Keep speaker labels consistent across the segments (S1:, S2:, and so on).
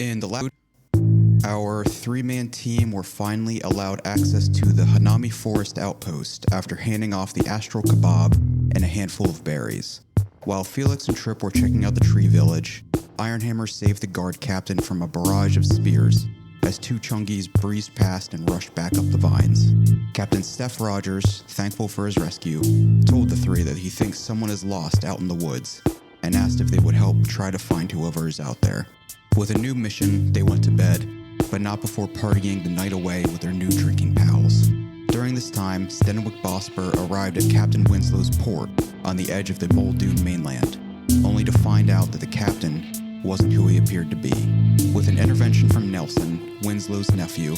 S1: In the last, our three-man team were finally allowed access to the Hanami Forest outpost after handing off the astral kebab and a handful of berries. While Felix and Trip were checking out the tree village, Ironhammer saved the guard captain from a barrage of spears as two Chungies breezed past and rushed back up the vines. Captain Steph Rogers, thankful for his rescue, told the three that he thinks someone is lost out in the woods and asked if they would help try to find whoever is out there. With a new mission, they went to bed, but not before partying the night away with their new drinking pals. During this time, Stenwick Bosper arrived at Captain Winslow's port on the edge of the Muldoon mainland, only to find out that the captain wasn't who he appeared to be. With an intervention from Nelson, Winslow's nephew,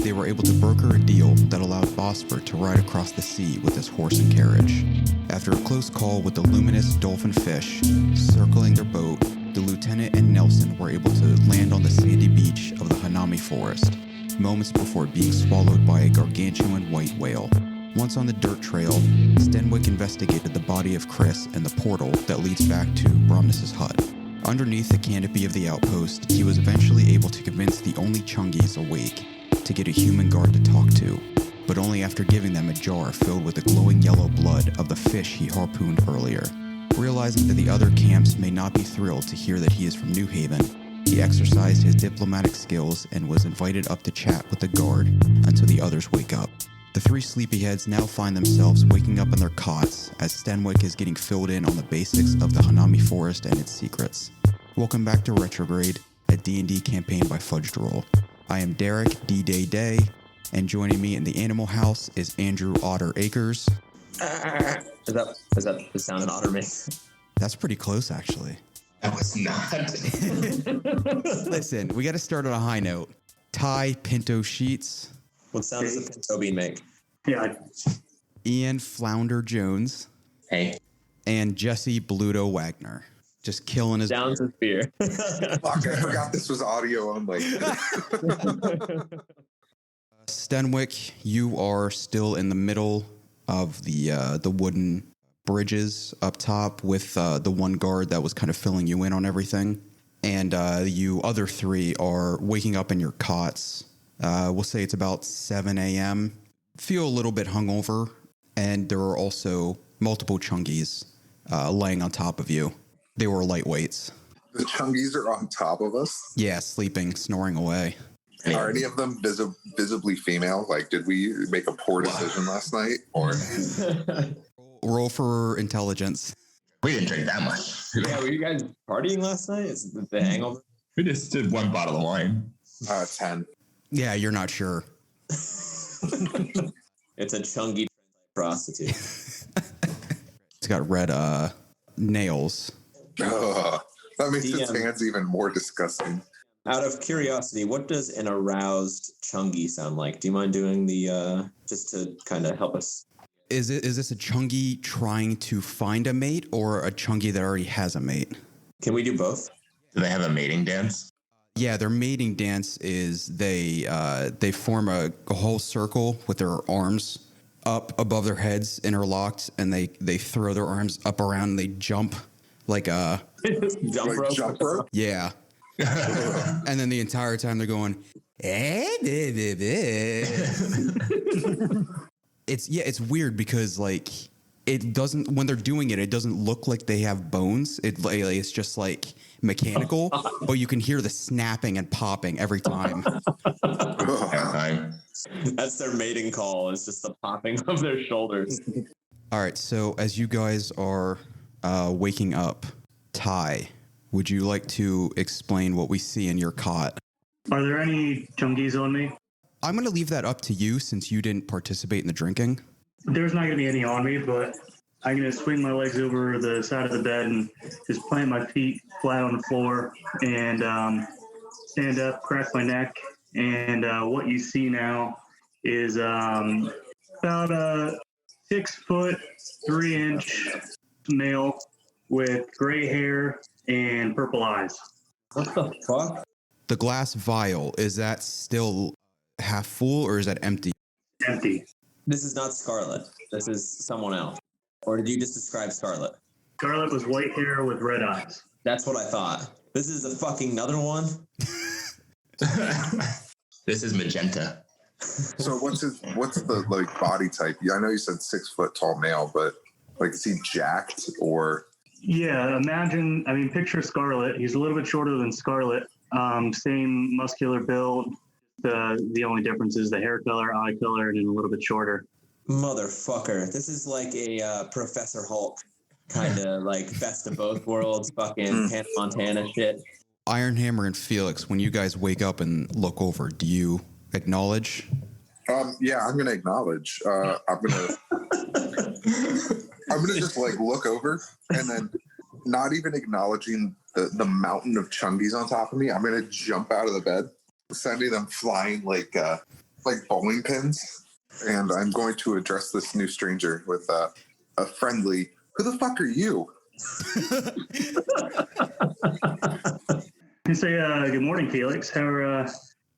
S1: they were able to broker a deal that allowed Bosper to ride across the sea with his horse and carriage. After a close call with the luminous dolphin fish circling their boat, the lieutenant and Nelson were able to land on the sandy beach of the Hanami Forest, moments before being swallowed by a gargantuan white whale. Once on the dirt trail, Stenwick investigated the body of Chris and the portal that leads back to Bromness's hut. Underneath the canopy of the outpost, he was eventually able to convince the only Chungies awake to get a human guard to talk to, but only after giving them a jar filled with the glowing yellow blood of the fish he harpooned earlier. Realizing that the other camps may not be thrilled to hear that he is from New Haven, he exercised his diplomatic skills and was invited up to chat with the guard until the others wake up. The three sleepyheads now find themselves waking up in their cots as Stenwick is getting filled in on the basics of the Hanami Forest and its secrets. Welcome back to Retrograde, a D&D campaign by Fudged Roll. I am Derek D-Day, and joining me in the animal house is Andrew Otter Akers.
S2: Is that the sound an otter makes?
S1: That's pretty close, actually.
S3: That was not.
S1: Listen, we got to start on a high note. Ty Pinto Sheets.
S2: What sound does a pinto bean make?
S4: Yeah.
S1: Ian Flounder Jones.
S2: Hey.
S1: And Jesse Bluto Wagner. Just killing his
S2: Down to spear.
S3: Fuck, I forgot this was audio only.
S1: Stenwick, you are still in the middle of the wooden bridges up top with the one guard that was kind of filling you in on everything. And you other three are waking up in your cots. We'll say it's about 7 a.m. Feel a little bit hungover, and there are also multiple Chungies laying on top of you. They were lightweights.
S3: The Chungies are on top of us?
S1: Yeah, sleeping, snoring away.
S3: Are any of them visibly female? Like, did we make a poor decision last night? Or
S1: Roll for intelligence.
S5: We didn't drink that much.
S2: Yeah, were you guys partying last night? Is it the hangover?
S5: We just did one bottle of wine.
S3: 10.
S1: Yeah, you're not sure.
S2: It's a Chungy prostitute.
S1: It's got red nails.
S3: Ugh, that makes its
S2: DM.
S3: hands even more disgusting.
S2: Out of curiosity, what does an aroused Chungy sound like? Do you mind doing the just to kind of help us?
S1: Is this a Chungy trying to find a mate or a Chungy that already has a mate?
S2: Can we do both?
S5: Do they have a mating dance?
S1: Yeah, their mating dance is they form a whole circle with their arms up above their heads, interlocked, and they throw their arms up around and they jump like a
S2: Jump rope.
S3: Jump rope?
S1: yeah. And then the entire time they're going, it's weird because like it doesn't, when they're doing it, it doesn't look like they have bones. It's just like mechanical, but you can hear the snapping and popping every time.
S2: That's their mating call. It's just the popping of their shoulders.
S1: All right. So as you guys are waking up, Ty, would you like to explain what we see in your cot?
S4: Are there any Chungies on me?
S1: I'm going to leave that up to you since you didn't participate in the drinking.
S4: There's not going to be any on me, but I'm going to swing my legs over the side of the bed and just plant my feet flat on the floor and stand up, crack my neck. And what you see now is about a 6'3" male with gray hair and purple eyes.
S2: What the fuck?
S1: The glass vial, is that still half full or is that empty?
S4: Empty.
S2: This is not Scarlet. This is someone else. Or did you just describe Scarlet?
S4: Scarlet was white hair with red eyes.
S2: That's what I thought. This is a fucking another one?
S5: This is magenta.
S3: So what's the like body type? Yeah, I know you said 6 foot tall male, but like is he jacked or?
S4: Yeah, picture Scarlet. He's a little bit shorter than Scarlet. Same muscular build. The only difference is the hair color, eye color, and a little bit shorter.
S2: Motherfucker. This is like a Professor Hulk kind of like best of both worlds, fucking Hannah Montana shit.
S1: Ironhammer and Felix, when you guys wake up and look over, do you acknowledge?
S3: Yeah, I'm gonna acknowledge. I'm gonna just like look over and then not even acknowledging the mountain of Chungies on top of me. I'm gonna jump out of the bed, sending them flying like bowling pins, and I'm going to address this new stranger with a friendly, "Who the fuck are you?"
S4: You say, "Good morning, Felix. How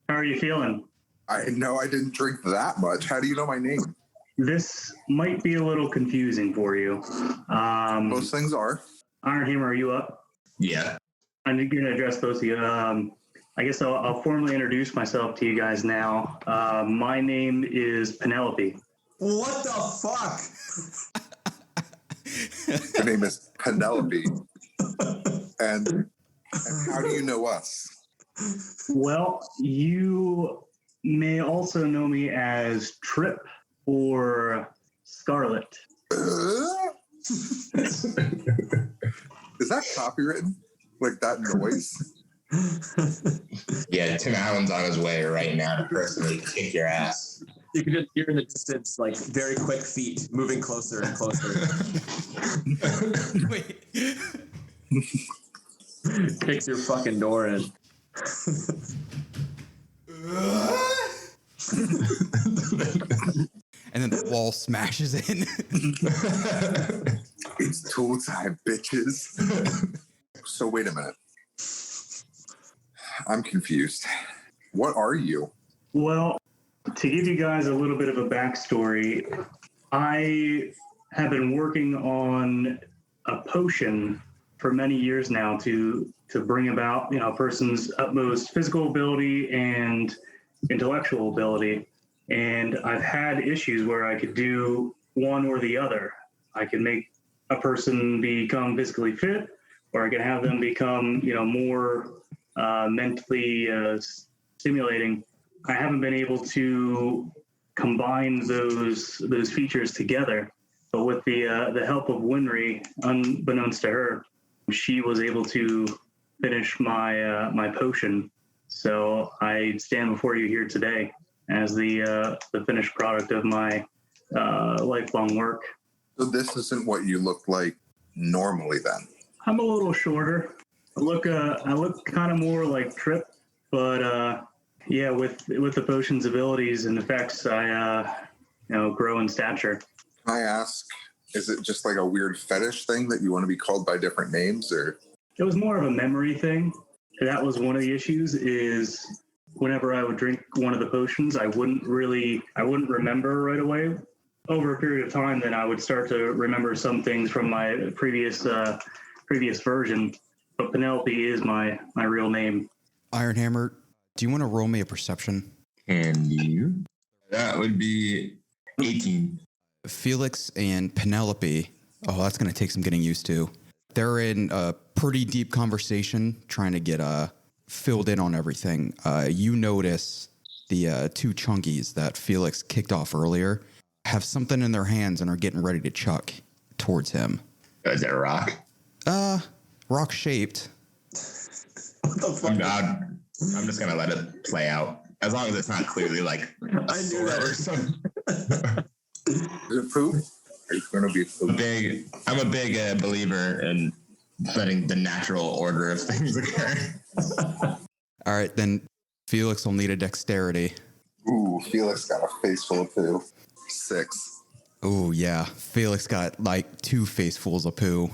S4: are you feeling?"
S3: I know I didn't drink that much. How do you know my name?
S4: This might be a little confusing for you.
S3: Most things are.
S4: Ironhammer, are you up?
S5: Yeah.
S4: I'm going to address both of you. I guess I'll formally introduce myself to you guys now. My name is Penelope.
S2: What the fuck?
S3: Her name is Penelope. And how do you know us?
S4: Well, you may also know me as Trip or Scarlet.
S3: Is that copywritten? Like that noise?
S5: Yeah, Tim Allen's on his way right now to personally kick your ass.
S2: You can just hear in the distance, like very quick feet moving closer and closer.
S1: Wait.
S2: Kicks your fucking door in.
S1: And then the wall smashes in.
S3: It's tool time, bitches. So wait a minute. I'm confused. What are you?
S4: Well, to give you guys a little bit of a backstory, I have been working on a potion for many years now to bring about, a person's utmost physical ability and intellectual ability. And I've had issues where I could do one or the other. I could make a person become physically fit, or I could have them become, more mentally stimulating. I haven't been able to combine those features together. But with the help of Winry, unbeknownst to her, she was able to finish my potion. So I stand before you here today as the finished product of my lifelong work.
S3: So this isn't what you look like normally then?
S4: I'm a little shorter. I look kind of more like Trip, but yeah, with the potion's abilities and effects, I grow in stature.
S3: Can I ask, is it just like a weird fetish thing that you want to be called by different names, or?
S4: It was more of a memory thing. That was one of the issues, is whenever I would drink one of the potions, I wouldn't remember right away. Over a period of time, then I would start to remember some things from my previous version. But Penelope is my real name.
S1: Ironhammer, do you want to roll me a perception?
S5: Can you? That would be 18.
S1: Felix and Penelope, that's going to take some getting used to. They're in a pretty deep conversation trying to get filled in on everything. You notice the two Chungies that Felix kicked off earlier have something in their hands and are getting ready to chuck towards him.
S5: Is it a rock?
S1: Rock shaped.
S2: What the fuck?
S5: I'm just going to let it play out. As long as it's not clearly like a
S2: I knew that.
S5: or something.
S3: Is it poop? Are you going to be poop?
S5: I'm a big believer in letting the natural order of things occur.
S1: All right, then Felix will need a dexterity.
S3: Ooh, Felix got a face full of poo. 6.
S1: Oh, yeah. Felix got like 2 facefuls of poo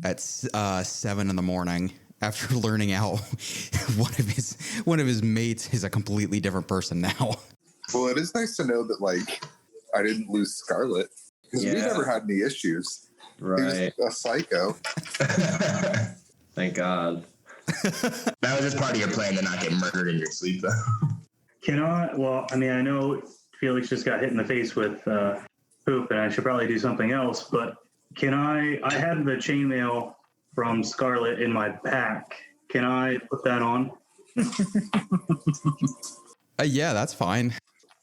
S1: at 7 in the morning after learning out one of his mates is a completely different person now.
S3: Well, it is nice to know that, like, I didn't lose Scarlet, because we never had any issues.
S2: Right.
S3: He was a psycho.
S2: Thank God.
S5: That was just part of your plan to not get murdered in your sleep, though.
S4: Can I? Well, I mean, I know Felix just got hit in the face with poop, and I should probably do something else. But can I? I had the chainmail from Scarlet in my pack. Can I put that on?
S1: Yeah, that's fine.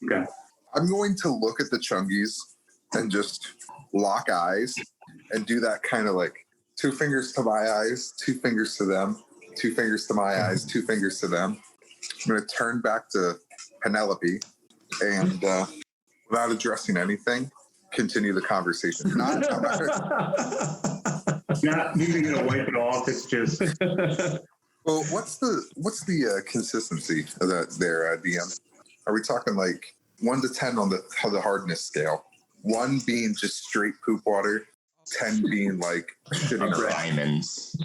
S4: Okay.
S3: I'm going to look at the Chungies and just lock eyes and do that kind of like 2 fingers to my eyes, 2 fingers to them, 2 fingers to my eyes, 2 fingers to them. I'm going to turn back to Penelope and without addressing anything, continue the conversation. I'm
S4: Not even gonna wipe it off. It's just.
S3: well, what's the consistency of that there, DM? Are we talking like 1 to 10 on the hardness scale? 1 being just straight poop water, 10 being like shitting around.
S5: Diamonds.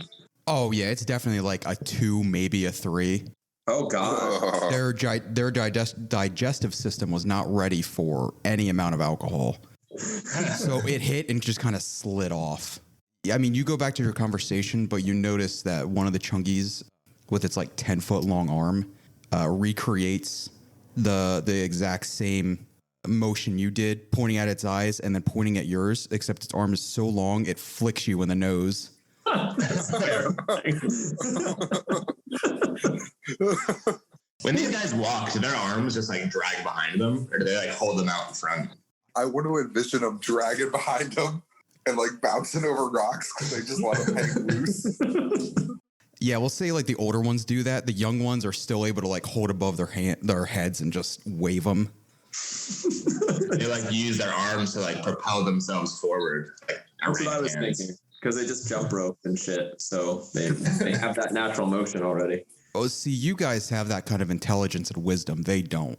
S1: Oh yeah, it's definitely like a 2, maybe a 3.
S2: Oh God.
S1: Their digestive system was not ready for any amount of alcohol. So it hit and just kind of slid off. I mean, you go back to your conversation, but you notice that one of the Chungies with its like 10-foot long arm recreates the exact same motion you did, pointing at its eyes and then pointing at yours, except its arm is so long it flicks you in the nose.
S5: When these guys walk, do their arms just like drag behind them, or do they like hold them out in front?
S3: I want to envision them dragging behind them and like bouncing over rocks because they just let them hang loose.
S1: Yeah, we'll say like the older ones do that. The young ones are still able to like hold above their heads and just wave them.
S5: They like use their arms to like propel themselves forward. Like,
S2: That's what I was thinking. Because they just jump rope and shit, so they have that natural motion already.
S1: Oh, see, you guys have that kind of intelligence and wisdom. They don't.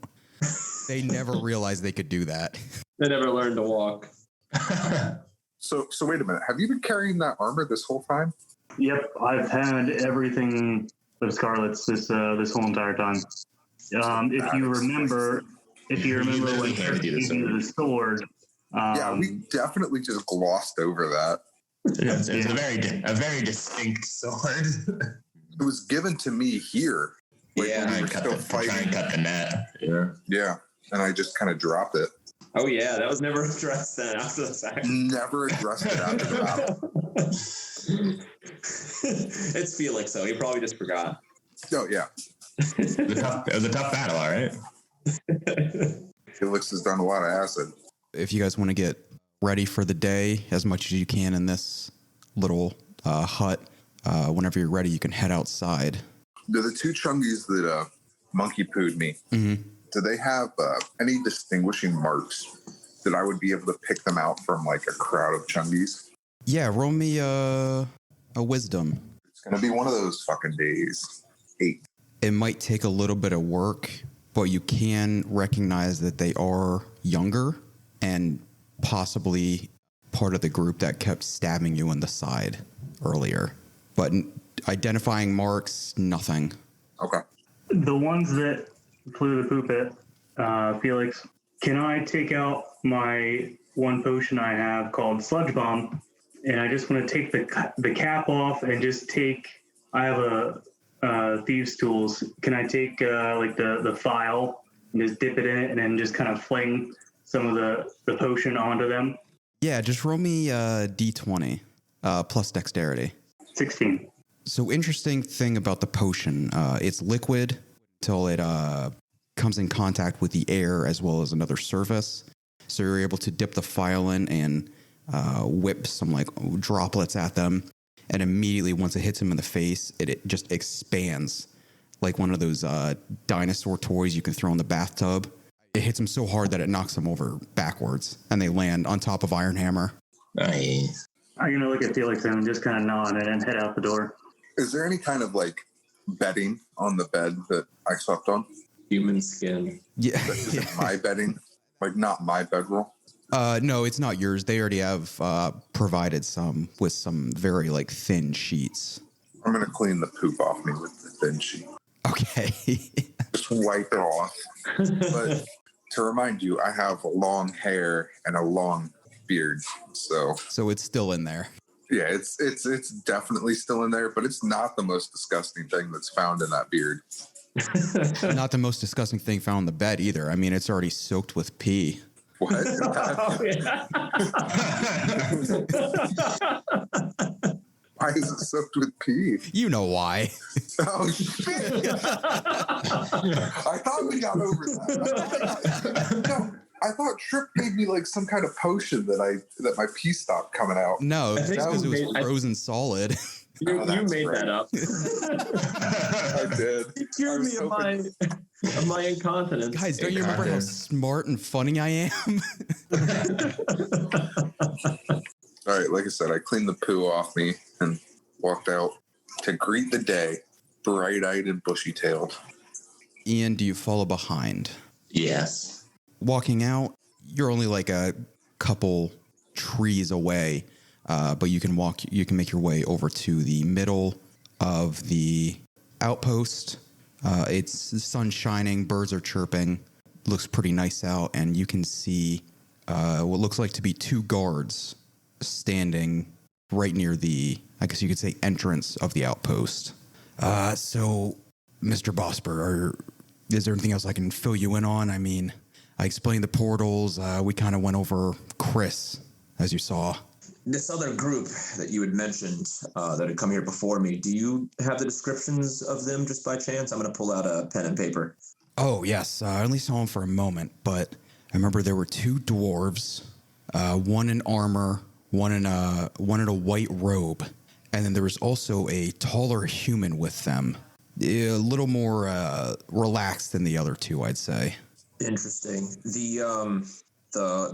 S1: They never realized they could do that.
S2: They never learned to walk.
S3: So wait a minute. Have you been carrying that armor this whole time?
S4: Yep, I've had everything of Scarlet's this whole entire time. If you remember when Kirk gave you the sword.
S3: Yeah, we definitely just glossed over that.
S5: It's a very distinct sword.
S3: It was given to me here. Like,
S2: Yeah,
S3: when we were
S5: Try
S3: still
S5: and
S3: fighting.
S5: cut the net. Yeah.
S3: Yeah, and I just kind of dropped it.
S2: Oh yeah, that was never addressed then after the fact.
S3: Never addressed it after the battle.
S2: It's Felix though. He probably just forgot.
S3: Oh yeah,
S5: It was a tough battle, all right.
S3: Felix has done a lot of acid.
S1: If you guys want to get ready for the day as much as you can in this little hut, whenever you're ready, you can head outside.
S3: Do the 2 Chungies that monkey pooed me, do they have any distinguishing marks that I would be able to pick them out from like a crowd of Chungies?
S1: Yeah, roll me a wisdom.
S3: It's going to be one of those fucking days. 8.
S1: It might take a little bit of work, but you can recognize that they are younger and possibly part of the group that kept stabbing you in the side earlier. But identifying marks, nothing.
S3: Okay.
S4: The ones that flew the poop at Felix, can I take out my 1 potion I have called Sludge Bomb, and I just want to take the cap off and just take. I have a thieves' tools. Can I take like the file and just dip it in it and then just kind of fling some of the potion onto them?
S1: Yeah, just roll me D20 plus dexterity.
S4: 16.
S1: So interesting thing about the potion, it's liquid till it comes in contact with the air as well as another surface. So you're able to dip the file in and whip some like droplets at them. And immediately once it hits them in the face, it just expands like one of those dinosaur toys you can throw in the bathtub. It hits them so hard that it knocks them over backwards and they land on top of Iron Hammer.
S5: Nice.
S4: I'm going to look at Felix and just kind of nod and then head out the door.
S3: Is there any kind of like bedding on the bed that I slept on?
S2: Human skin.
S1: Yeah.
S3: Is it my bedding? Like not my bedroll?
S1: No, it's not yours. They already have provided some with some very like thin sheets.
S3: I'm going to clean the poop off me with the thin sheet.
S1: Okay.
S3: Just wipe it off. But to remind you, I have long hair and a long beard. So
S1: So it's still in there.
S3: Yeah, it's definitely still in there, but it's not the most disgusting thing that's found in that beard.
S1: Not the most disgusting thing found in the bed either. I mean, it's already soaked with pee.
S3: What?
S2: Oh, yeah.
S3: Why is it soaked with pee?
S1: You know why.
S3: Oh shit! I thought we got over that. I thought Trip gave me like some kind of potion that my pee stopped coming out.
S1: No,
S2: I
S1: it's
S2: think
S1: because it was
S2: I-
S1: frozen solid.
S2: You
S3: that's
S2: made
S3: right.
S2: that up.
S3: I did.
S2: You cured me of my incontinence.
S1: Guys, don't you remember how smart and funny I am?
S3: All right, like I said, I cleaned the poo off me and walked out to greet the day, bright-eyed and bushy-tailed.
S1: Ian, do you follow behind?
S5: Yes.
S1: Walking out, you're only like a couple trees away, but you can make your way over to the middle of the outpost. It's the sun shining, birds are chirping, looks pretty nice out, and you can see what looks like to be two guards standing right near the, I guess you could say, entrance of the outpost. So, Mr. Bosper, is there anything else I can fill you in on? I mean, I explained the portals. We kind of went over Chris, as you saw.
S2: This other group that you had mentioned that had come here before me, do you have the descriptions of them just by chance? I'm going to pull out a pen and paper.
S1: Oh, yes. I only saw him for a moment, but I remember there were two dwarves, one in armor, one in a white robe, and then there was also a taller human with them, a little more relaxed than the other two, I'd say.
S2: Interesting. The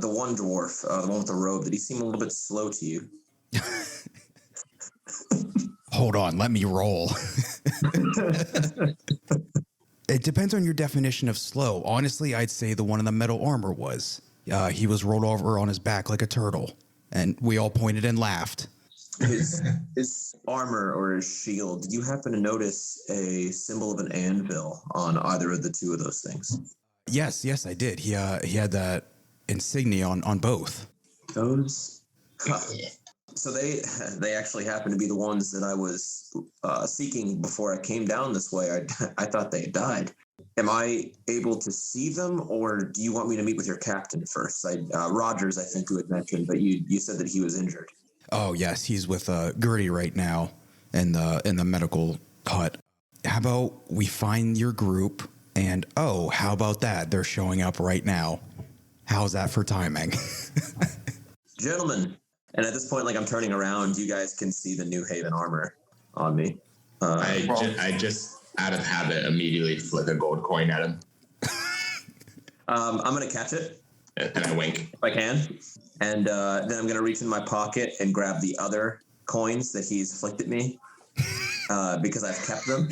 S2: one dwarf, the one with the robe, did he seem a little bit slow to you?
S1: Hold on, let me roll. It depends on your definition of slow. Honestly, I'd say the one in the metal armor was. He was rolled over on his back like a turtle, and we all pointed and laughed.
S2: His armor or his shield, did you happen to notice a symbol of an anvil on either of the two of those things?
S1: Yes, I did. He had that insignia on both.
S2: Those? Huh. So they actually happen to be the ones that I was seeking before I came down this way. I thought they had died. Am I able to see them, or do you want me to meet with your captain first? Rogers, I think you had mentioned, but you said that he was injured.
S1: Oh yes, he's with Gertie right now in the medical hut. How about we find your group? And how about that? They're showing up right now. How's that for timing?
S2: Gentlemen, and at this point, I'm turning around, you guys can see the New Haven armor on me.
S5: I just out of habit immediately flick a gold coin at him.
S2: I'm going to catch it.
S5: And I wink.
S2: If I can. And then I'm going to reach in my pocket and grab the other coins that he's flicked at me because I've kept them.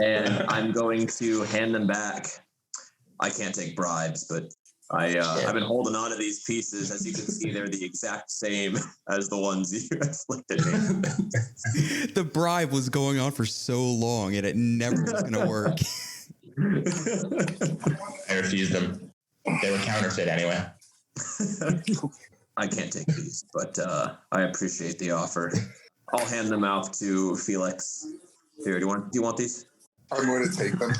S2: And I'm going to hand them back. I can't take bribes, but I've been holding on to these pieces. As you can see, they're the exact same as the ones you flicked at me.
S1: The bribe was going on for so long, and it never was going to work.
S5: I refused them. They were counterfeit anyway.
S2: I can't take these, but I appreciate the offer. I'll hand them out to Felix. Here, do you want these?
S3: I'm going to take them.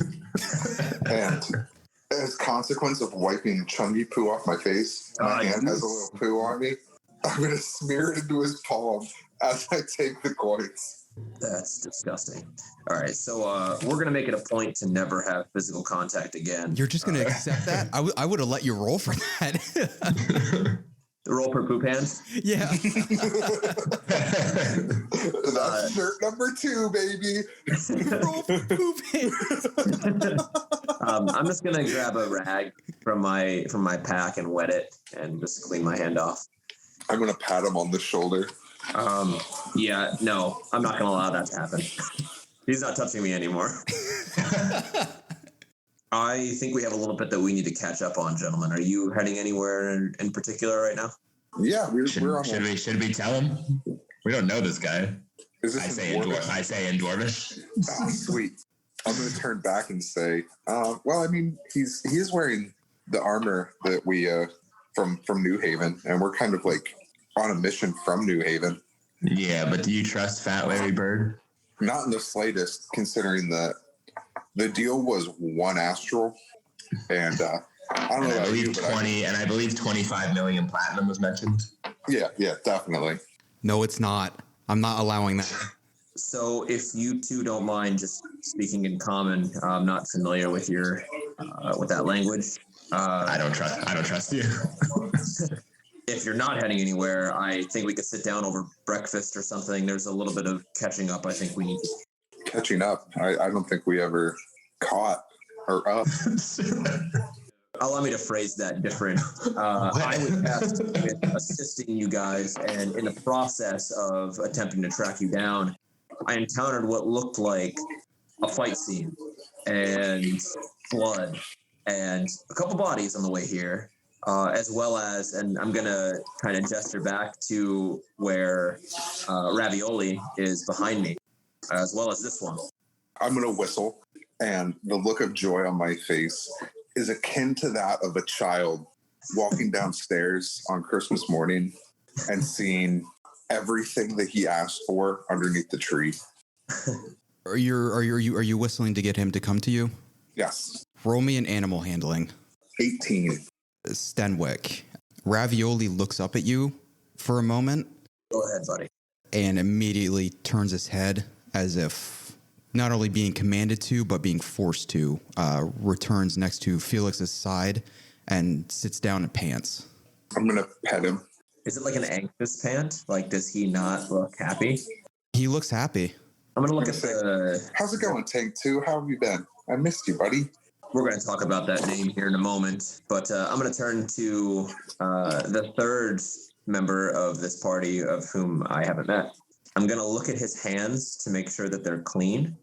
S3: And as consequence of wiping Chungy poo off my face, my hand has a little poo on me. I'm going to smear it into his palm as I take the coins.
S2: That's disgusting. All right, so we're going to make it a point to never have physical contact again.
S1: You're just going to accept that? I would have let you roll for that.
S2: The roll per poop hand?
S1: Yeah.
S3: That's shirt number 2, baby.
S1: Roll for poop hand.
S2: I'm just going to grab a rag from my pack and wet it and just clean my hand off.
S3: I'm going to pat him on the shoulder.
S2: Yeah, no, I'm not going to allow that to happen. He's not touching me anymore. I think we have a little bit that we need to catch up on, gentlemen. Are you heading anywhere in particular right now?
S3: Yeah, we're on.
S5: Should we tell him? We don't know this guy.
S3: Is this
S5: I say in Dwarvish.
S3: Oh, sweet. I'm going to turn back and say, well, I mean, he is wearing the armor that we from New Haven, and we're kind of like on a mission from New Haven.
S5: Yeah, but do you trust Fat Larry Bird?
S3: Not in the slightest, considering that the deal was one astral, and I don't know
S5: And I
S3: about
S5: believe
S3: you, but
S5: 20, and I believe 25 million platinum was mentioned.
S3: yeah, definitely.
S1: No, it's not. I'm not allowing that.
S2: So if you two don't mind just speaking in common, I'm not familiar with your with that language.
S5: I don't trust you.
S2: If you're not heading anywhere, I think we could sit down over breakfast or something. There's a little bit of catching up I think we need to.
S3: Catching up. I don't think we ever caught or up.
S2: Allow me to phrase that different. I was tasked with assisting you guys, and in the process of attempting to track you down, I encountered what looked like a fight scene and blood and a couple bodies on the way here, as well as, and I'm going to kind of gesture back to where Ravioli is behind me, as well as this one.
S3: I'm going to whistle, and the look of joy on my face is akin to that of a child walking downstairs on Christmas morning and seeing everything that he asked for underneath the tree.
S1: Are you whistling to get him to come to you?
S3: Yes.
S1: Roll me an animal handling.
S3: 18.
S1: Stenwick. Ravioli looks up at you for a moment.
S2: Go ahead, buddy.
S1: And immediately turns his head as if not only being commanded to, but being forced to, returns next to Felix's side and sits down and pants.
S3: I'm going to pet him.
S2: Is it like an anxious pant? Like, does he not look happy?
S1: He looks happy.
S2: I'm going to look at the...
S3: How's it going, Tank 2? How have you been? I missed you, buddy.
S2: We're going to talk about that name here in a moment, but I'm going to turn to the third member of this party of whom I haven't met. I'm going to look at his hands to make sure that they're clean,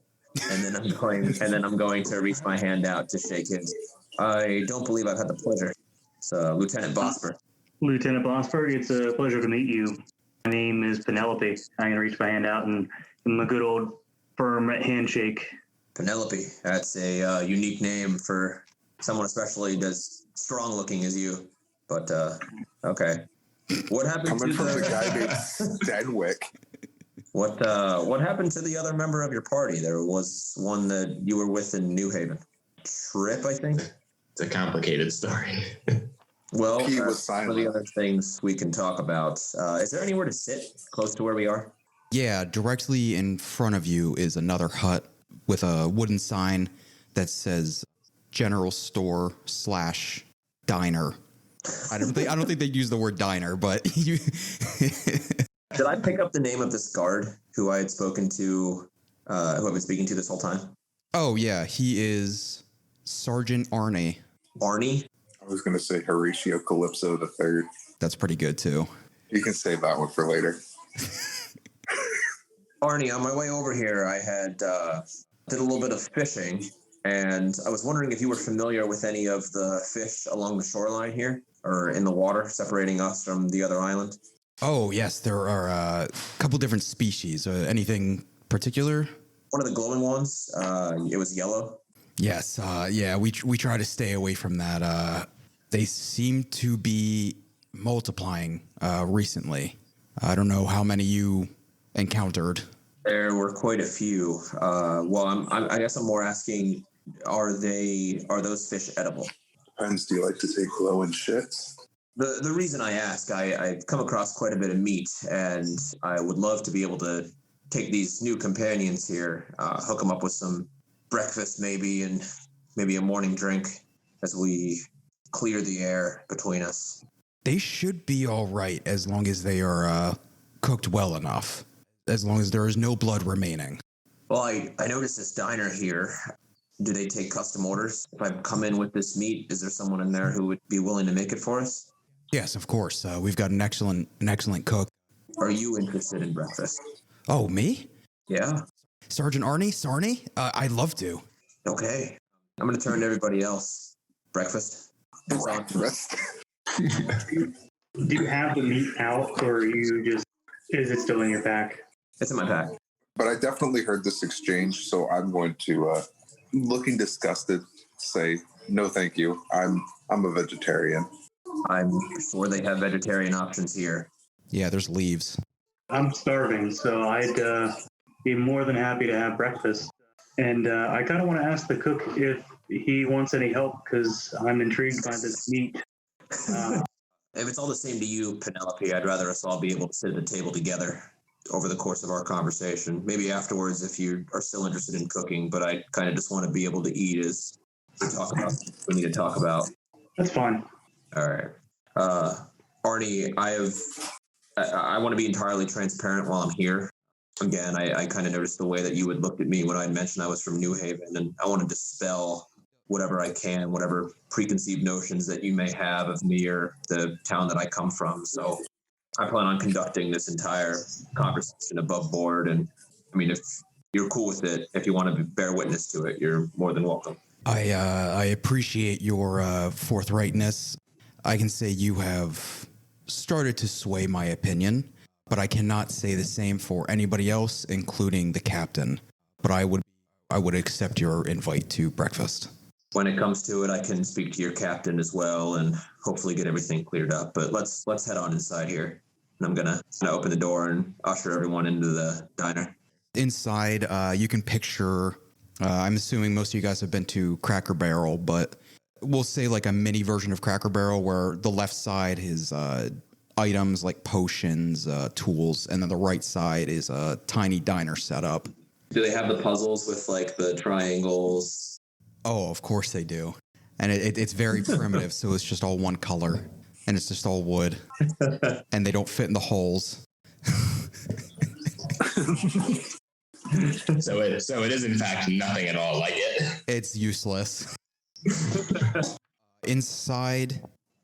S2: and then I'm going to reach my hand out to shake his. I don't believe I've had the pleasure. It's Lieutenant Bosper.
S4: Lieutenant Bosper, it's a pleasure to meet you. My name is Penelope. I'm going to reach my hand out and give him a good old firm handshake.
S2: Penelope, that's a unique name for someone especially as strong looking as you. But okay, what happened
S3: Coming
S2: to
S3: from
S2: the
S3: the guy named Stenwick.
S2: What happened to the other member of your party? There was one that you were with in New Haven. Trip, I think.
S5: It's a complicated story.
S2: Well,
S3: He was
S2: some
S3: silent.
S2: of the other things we can talk about. Is there anywhere to sit close to where we are?
S1: Yeah, directly in front of you is another hut with a wooden sign that says General Store / Diner. I don't think they use the word diner, but you.
S2: Did I pick up the name of this guard who I had spoken to, who I've been speaking to this whole time?
S1: Oh yeah, he is Sergeant Arnie.
S2: Arnie?
S3: I was going to say Horatio Calypso the Third.
S1: That's pretty good too.
S3: You can save that one for later.
S2: Arnie, on my way over here, I had did a little bit of fishing, and I was wondering if you were familiar with any of the fish along the shoreline here, or in the water separating us from the other island.
S1: Oh yes, there are a couple different species. Anything particular?
S2: One of the glowing ones, it was yellow.
S1: Yes, yeah, we try to stay away from that. They seem to be multiplying recently. I don't know how many you encountered.
S2: There were quite a few. Well, I guess I'm more asking, are those fish edible?
S3: Depends. Do you like to take glowing shits?
S2: The reason I ask, I've come across quite a bit of meat, and I would love to be able to take these new companions here, hook them up with some breakfast maybe, and maybe a morning drink as we clear the air between us.
S1: They should be all right as long as they are cooked well enough, as long as there is no blood remaining.
S2: Well, I noticed this diner here. Do they take custom orders? If I come in with this meat, is there someone in there who would be willing to make it for us?
S1: Yes, of course. We've got an excellent cook.
S2: Are you interested in breakfast?
S1: Oh, me?
S2: Yeah.
S1: Sergeant Arnie? Sarnie? I'd love to.
S2: Okay. I'm going to turn to everybody else. Breakfast?
S3: Breakfast.
S4: Do you have the meat out, or is it still in your pack?
S2: It's in my pack.
S3: But I definitely heard this exchange, so I'm going to, looking disgusted, say, no thank you. I'm a vegetarian.
S2: I'm sure they have vegetarian options here.
S1: Yeah, there's leaves.
S4: I'm starving, so I'd be more than happy to have breakfast. And I kind of want to ask the cook if he wants any help because I'm intrigued by this meat.
S2: If it's all the same to you, Penelope, I'd rather us all be able to sit at the table together over the course of our conversation. Maybe afterwards if you are still interested in cooking, but I kind of just want to be able to eat as we talk about what we need to talk about.
S4: That's fine.
S2: All right. Arnie, I want to be entirely transparent while I'm here. Again, I kind of noticed the way that you had looked at me when I mentioned I was from New Haven, and I want to dispel whatever I can, whatever preconceived notions that you may have of me or the town that I come from. So I plan on conducting this entire conversation above board. And I mean, if you're cool with it, if you want to bear witness to it, you're more than welcome.
S1: I appreciate your forthrightness. I can say you have started to sway my opinion, but I cannot say the same for anybody else, including the captain. But I would accept your invite to breakfast.
S2: When it comes to it, I can speak to your captain as well and hopefully get everything cleared up. But let's head on inside here. And I'm gonna open the door and usher everyone into the diner.
S1: Inside, you can picture. I'm assuming most of you guys have been to Cracker Barrel, but we'll say like a mini version of Cracker Barrel, where the left side is items like potions, tools, and then the right side is a tiny diner setup.
S2: Do they have the puzzles with like the triangles?
S1: Oh, of course they do. And it's very primitive, so it's just all one color, and it's just all wood, and they don't fit in the holes.
S5: So it is in fact nothing at all like it.
S1: It's useless. Inside,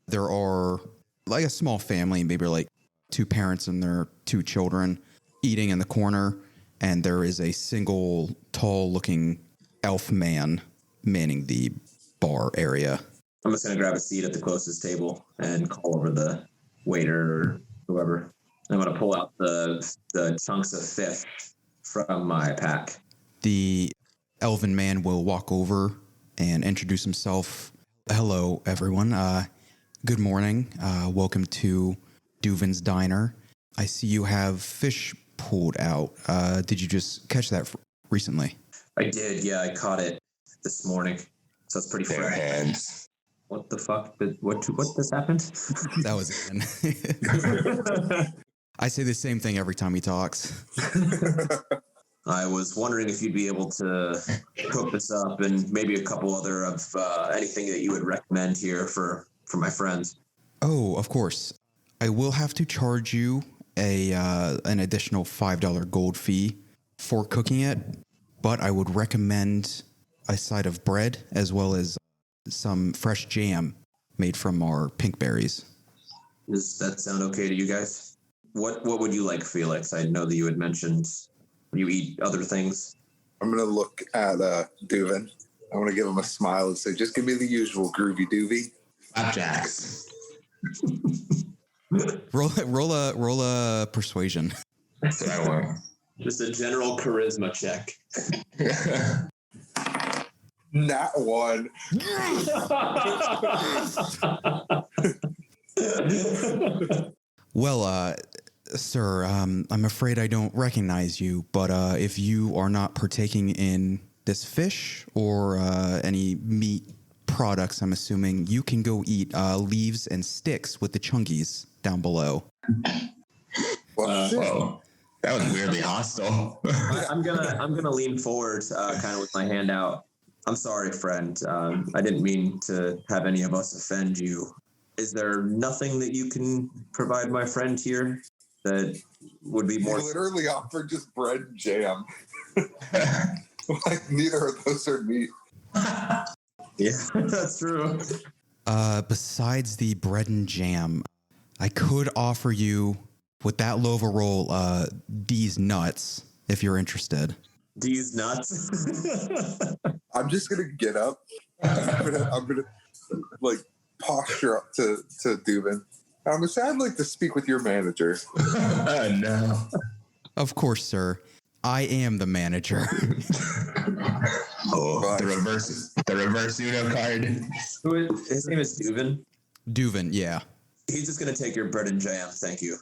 S1: there are like a small family, maybe like two parents and their two children eating in the corner, and there is a single tall-looking elf man manning the bar area.
S2: I'm just going to grab a seat at the closest table and call over the waiter or whoever. I'm going to pull out the chunks of fish from my pack.
S1: The elven man will walk over and introduce himself. Hello, everyone. Good morning. Welcome to Duvin's Diner. I see you have fish pulled out. Did you just catch that recently?
S2: I did, yeah. I caught it this morning, so it's pretty
S5: Bare
S2: fresh.
S5: hands.
S2: What the fuck? What just happened?
S1: That was Ian. I say the same thing every time he talks.
S2: I was wondering if you'd be able to cook this up and maybe a couple other of anything that you would recommend here for my friends.
S1: Oh, of course. I will have to charge you an additional $5 gold fee for cooking it, but I would recommend a side of bread as well as some fresh jam made from our pink berries.
S2: Does that sound okay to you guys? What would you like, Felix? I know that you had mentioned you eat other things.
S3: I'm going to look at Duvin. I want to give him a smile and say, just give me the usual groovy doovy.
S5: Flapjacks.
S1: Roll a persuasion.
S5: That's what I want.
S2: Just a general charisma check.
S3: Nat one.
S1: Well, sir, I'm afraid I don't recognize you, but if you are not partaking in this fish or any meat products, I'm assuming you can go eat leaves and sticks with the Chungies down below.
S5: Whoa. That was weirdly hostile.
S2: I'm gonna lean forward, kind of with my hand out. I'm sorry, friend. I didn't mean to have any of us offend you. Is there nothing that you can provide my friend here that would be more?
S3: You literally offered just bread and jam. Like neither of those are meat.
S2: Yeah, that's true.
S1: Besides the bread and jam, I could offer you, with that low of a roll, these nuts, if you're interested.
S2: These nuts?
S3: I'm just gonna get up. I'm gonna like posture up to Dubin. I'm gonna say I'd like to speak with your manager.
S5: Oh no.
S1: Of course, sir. I am the manager.
S5: Oh, the reverse Uno card.
S2: His name is Duvin.
S1: Duvin, yeah.
S2: He's just gonna take your bread and jam, thank you.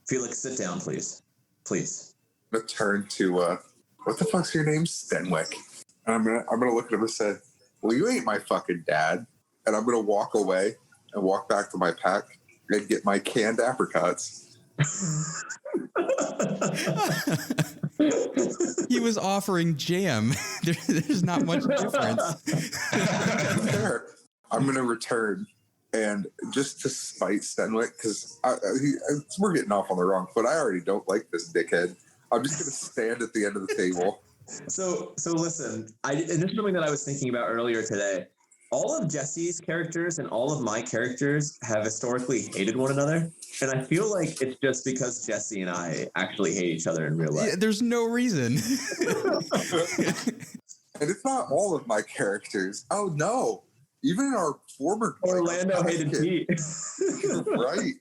S2: Felix, sit down, please. Please.
S3: I'm gonna turn to what the fuck's your name? Stenwick. And I'm gonna look at him and say, well, you ain't my fucking dad. And I'm gonna walk away and walk back to my pack and get my canned apricots.
S1: He was offering jam. There's not much difference.
S3: Sure. I'm gonna return, and just to spite Stenwick, because we're getting off on the wrong foot. I already don't like this dickhead. I'm just gonna stand at the end of the table.
S2: So listen, and this is something that I was thinking about earlier today. All of Jesse's characters and all of my characters have historically hated one another. And I feel like it's just because Jesse and I actually hate each other in real life.
S1: Yeah, there's no reason.
S3: And it's not all of my characters. Oh, no. Even our former...
S2: Orlando hated Pete.
S3: Right.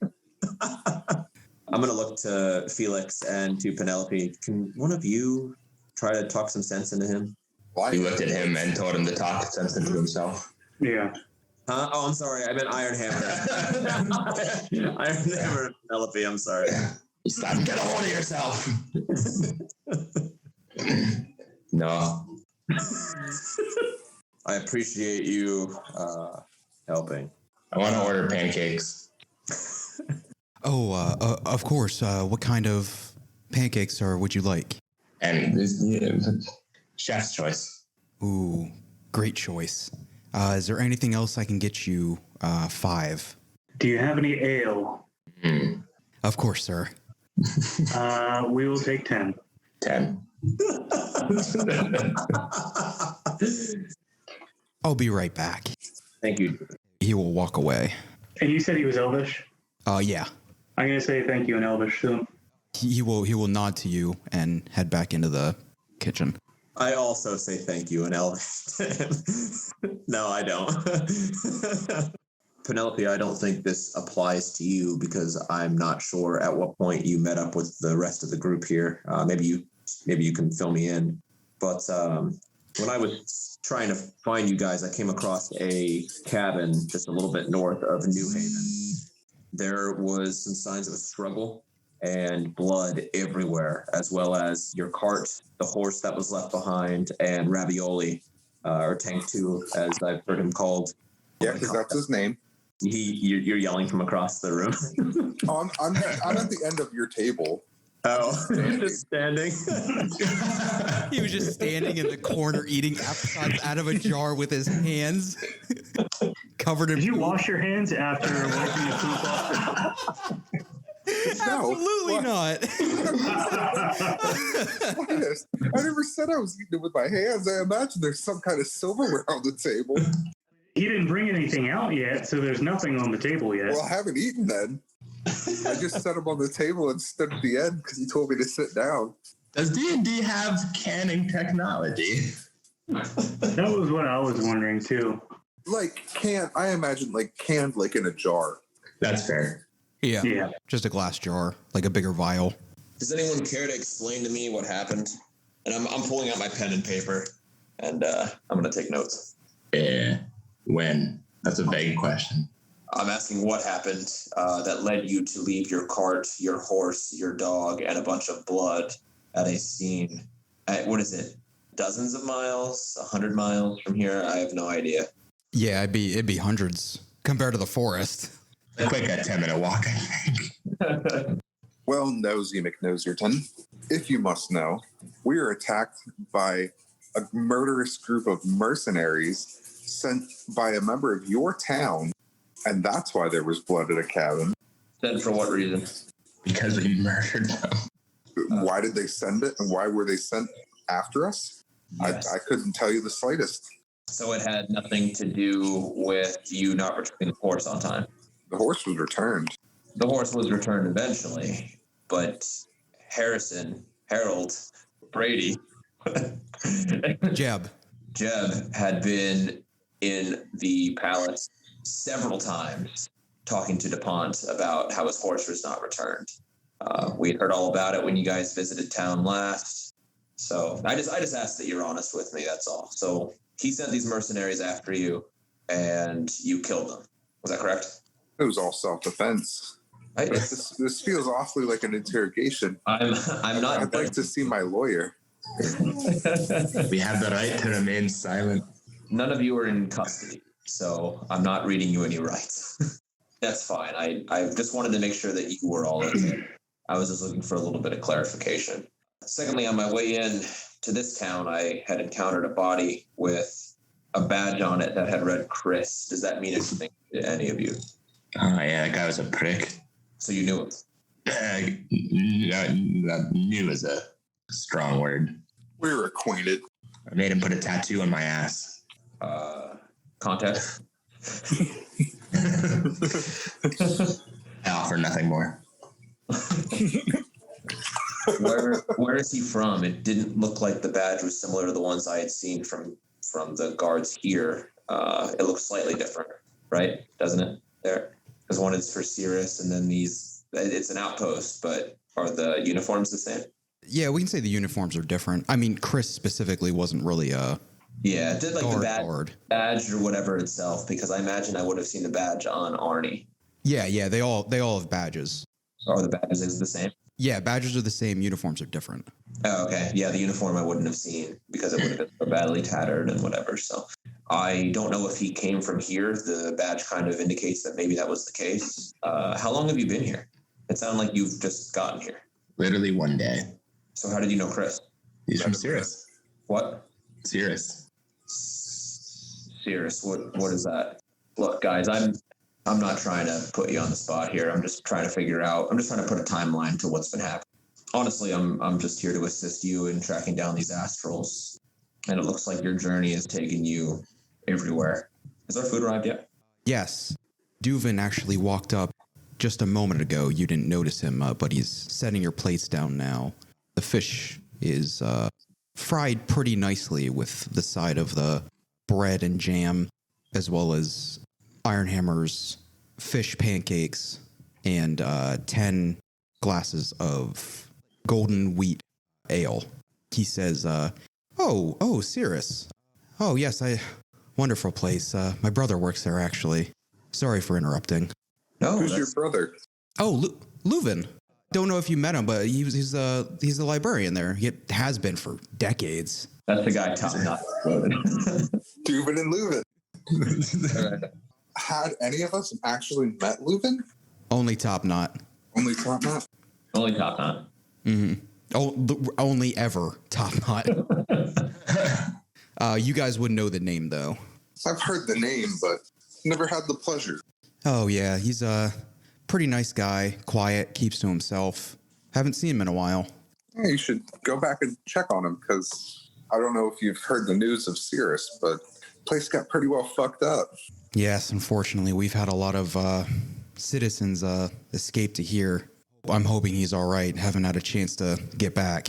S2: I'm going to look to Felix and to Penelope. Can one of you try to talk some sense into him?
S5: He looked at him and told him to talk sense into himself.
S4: Yeah.
S2: Huh? Oh, I'm sorry. I meant Iron Hammer. Iron Hammer, Penelope. I'm sorry.
S5: Stop! Get a hold of yourself. No.
S2: I appreciate you helping.
S5: I want to order pancakes.
S1: Oh, of course. What kind of pancakes would you like?
S5: And chef's choice.
S1: Ooh, great choice. Is there anything else I can get you? 5.
S4: Do you have any ale?
S1: Of course, sir.
S4: We will take 10.
S5: 10.
S1: I'll be right back.
S2: Thank you.
S1: He will walk away.
S4: And you said he was Elvish?
S1: Yeah.
S4: I'm going to say thank you in Elvish soon.
S1: He will nod to you and head back into the kitchen.
S2: I also say thank you in Elvish. No, I don't. Penelope, I don't think this applies to you because I'm not sure at what point you met up with the rest of the group here. Maybe you can fill me in. But when I was trying to find you guys, I came across a cabin just a little bit north of New Haven. There was some signs of a struggle and blood everywhere, as well as your cart, the horse that was left behind, and Ravioli, or Tank 2, as I've heard him called.
S3: Yeah, because that's his name.
S2: You're yelling from across the room.
S3: Oh, I'm at the end of your table.
S2: Oh, just standing.
S1: He was just standing in the corner eating apricots out of a jar with his hands covered in.
S4: Did you wash your hands after wiping the poop off?
S1: Absolutely not.
S3: I never said I was eating it with my hands. I imagine there's some kind of silverware on the table.
S4: He didn't bring anything out yet, so there's nothing on the table yet.
S3: Well, I haven't eaten then. I just set him on the table and stood at the end because he told me to sit down.
S5: Does D&D have canning technology?
S4: That was what I was wondering too.
S3: Like I imagine canned like in a jar.
S5: That's fair.
S1: Yeah. Just a glass jar, like a bigger vial.
S2: Does anyone care to explain to me what happened? And I'm pulling out my pen and paper, and I'm going to take notes.
S5: Yeah. When? That's a vague question.
S2: I'm asking what happened that led you to leave your cart, your horse, your dog, and a bunch of blood at a scene. What is it? Dozens of miles? 100 miles from here? I have no idea.
S1: Yeah, it'd be hundreds compared to the forest.
S5: A quick 10-minute walk, I think.
S3: Well, Nosy McNoserton, if you must know, we are attacked by a murderous group of mercenaries sent by a member of your town, and that's why there was blood at a cabin.
S2: Then for what reason?
S5: Because we murdered them.
S3: Why did they send it, and why were they sent after us?
S2: Yes.
S3: I couldn't tell you the slightest.
S2: So it had nothing to do with you not returning the horse on time.
S3: The horse was returned.
S2: The horse was returned eventually, but Harold, Brady,
S1: Jeb
S2: had been in the palace several times talking to DuPont about how his horse was not returned. We had heard all about it when you guys visited town last. So I just asked that you're honest with me, that's all. So he sent these mercenaries after you, and you killed them. Was that correct?
S3: It was all self-defense. This feels awfully like an interrogation.
S2: I'm not.
S3: I'd like to see my lawyer.
S5: We have the right to remain silent.
S2: None of you are in custody, so I'm not reading you any rights. That's fine. I just wanted to make sure that you were all okay. I was just looking for a little bit of clarification. Secondly, on my way in to this town, I had encountered a body with a badge on it that had read Chris. Does that mean anything to any of you?
S5: Oh, yeah, that guy was a prick.
S2: So you knew him?
S5: New is a strong word.
S3: We were acquainted.
S5: I made him put a tattoo on my ass.
S2: Context?
S5: I offer nothing more.
S2: Where is he from? It didn't look like the badge was similar to the ones I had seen from the guards here. It looks slightly different, right? Doesn't it? There, because one is for Cirrus, and then it's an outpost. But are the uniforms the same?
S1: Yeah, we can say the uniforms are different. I mean, Chris specifically wasn't really a
S2: it did like
S1: guard.
S2: The badge or whatever itself, because I imagine I would have seen the badge on Arnie.
S1: Yeah, they all have badges.
S2: Are the badges is the same?
S1: Yeah, badges are the same, uniforms are different.
S2: Oh, okay. Yeah, the uniform I wouldn't have seen because it would have been so badly tattered and whatever. So I don't know if he came from here. The badge kind of indicates that maybe that was the case. How long have you been here? It sounded like you've just gotten here.
S5: Literally one day.
S2: So how did you know Chris?
S5: He's from Cirrus.
S2: What?
S5: Cirrus.
S2: Cirrus. What is that? Look, guys, I'm not trying to put you on the spot here. I'm just trying to figure out. I'm just trying to put a timeline to what's been happening. Honestly, I'm just here to assist you in tracking down these astrals, and it looks like your journey has taken you everywhere. Has our food arrived yet?
S1: Yes. Duvin actually walked up just a moment ago. You didn't notice him, but he's setting your plates down now. The fish is fried pretty nicely with the side of the bread and jam, as well as Ironhammer's fish pancakes and 10 glasses of golden wheat ale. He says, oh, Cirrus. Oh, yes, wonderful place. My brother works there, actually. Sorry for interrupting.
S2: No,
S3: Who's your brother?
S1: Oh, Leuven. Don't know if you met him, but he's a librarian there. He has been for decades.
S2: That's the guy top notch.
S3: Dubin and Leuven. Had any of us actually met Leuven?
S1: Only Top Knot.
S3: Only Top Knot?
S2: Only top knot.
S1: Mm-hmm. Only ever Top Knot. You guys wouldn't know the name, though.
S3: I've heard the name, but never had the pleasure.
S1: Oh, yeah. He's a pretty nice guy. Quiet, keeps to himself. Haven't seen him in a while.
S3: Yeah, you should go back and check on him, because I don't know if you've heard the news of Cirrus, but the place got pretty well fucked up.
S1: Yes, unfortunately, we've had a lot of citizens escape to here. I'm hoping he's all right. Haven't had a chance to get back.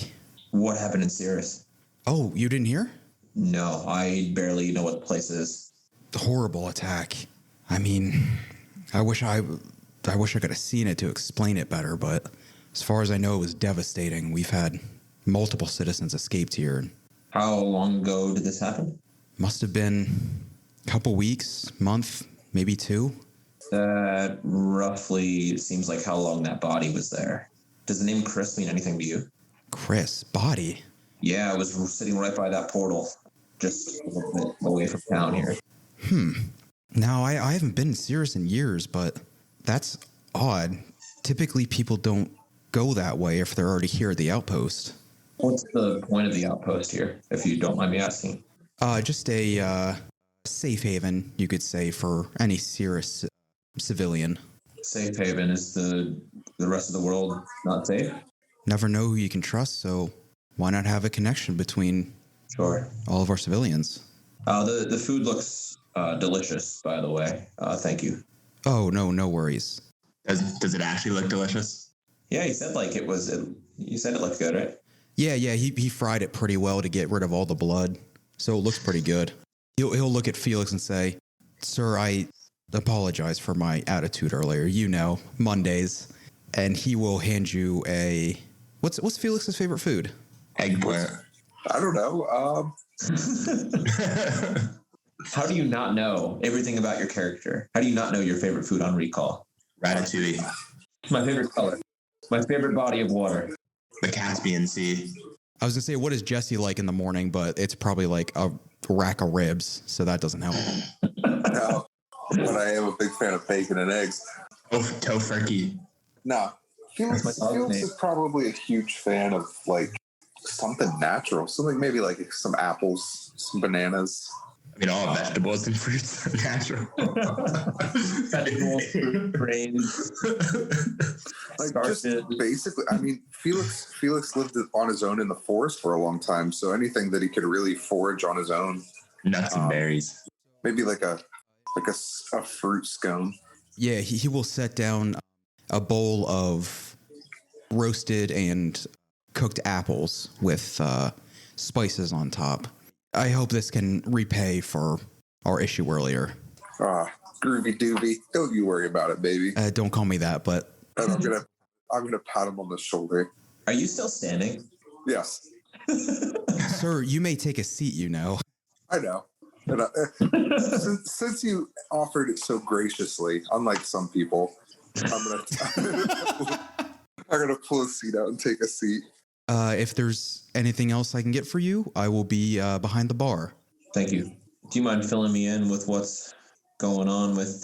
S2: What happened in Cirrus?
S1: Oh, you didn't hear?
S2: No, I barely know what the place is.
S1: Horrible attack. I mean, I wish I could have seen it to explain it better, but as far as I know, it was devastating. We've had multiple citizens escaped here.
S2: How long ago did this happen?
S1: Must have been a couple weeks, month, maybe 2.
S2: That roughly seems like how long that body was there. Does the name Chris mean anything to you?
S1: Chris, body?
S2: Yeah, I was sitting right by that portal, just a little bit away from town here.
S1: Now, I haven't been serious in years, but that's odd. Typically, people don't go that way if they're already here at the outpost.
S2: What's the point of the outpost here, if you don't mind me asking?
S1: Just a safe haven, you could say, for any serious civilian.
S2: Safe haven. Is the rest of the world not safe?
S1: Never know who you can trust, so why not have a connection between
S2: Sure.
S1: all of our civilians?
S2: The food looks delicious, by the way. Thank you.
S1: Oh, no worries.
S5: Does it actually look delicious?
S2: Yeah, you said like it was. You said it looked good, right?
S1: Yeah, he fried it pretty well to get rid of all the blood, so it looks pretty good. He'll look at Felix and say, "Sir, I apologize for my attitude earlier. You know, Mondays." And he will hand you a... What's Felix's favorite food?
S5: Eggplant.
S3: I don't know.
S2: How do you not know everything about your character? How do you not know your favorite food on recall?
S5: Ratatouille.
S2: My favorite color. My favorite body of water.
S5: The Caspian Sea.
S1: I was gonna say, what is Jesse like in the morning? But it's probably like a rack of ribs, so that doesn't help.
S3: No, but I am a big fan of bacon and eggs.
S5: Oh, tofurkey.
S3: No, Felix is probably a huge fan of like something natural, something maybe like some apples, some bananas.
S5: I mean, all vegetables and fruits are natural.
S2: Vegetables, fruit, grains.
S3: Like just basically, I mean, Felix lived on his own in the forest for a long time, so anything that he could really forage on his own.
S5: Nuts and berries.
S3: Maybe like a fruit scone.
S1: Yeah, he will set down a bowl of roasted and cooked apples with spices on top. I hope this can repay for our issue earlier.
S3: Groovy doobie. Don't you worry about it, baby.
S1: Don't call me that, but
S3: And I'm gonna pat him on the shoulder.
S2: Are you still standing?
S3: Yes.
S1: sir, you may take a seat, you know.
S3: I know. And since you offered it so graciously, unlike some people, I'm gonna pull a seat out and take a seat.
S1: If there's anything else I can get for you, I will be behind the bar.
S2: Thank you. Do you mind filling me in with what's going on with,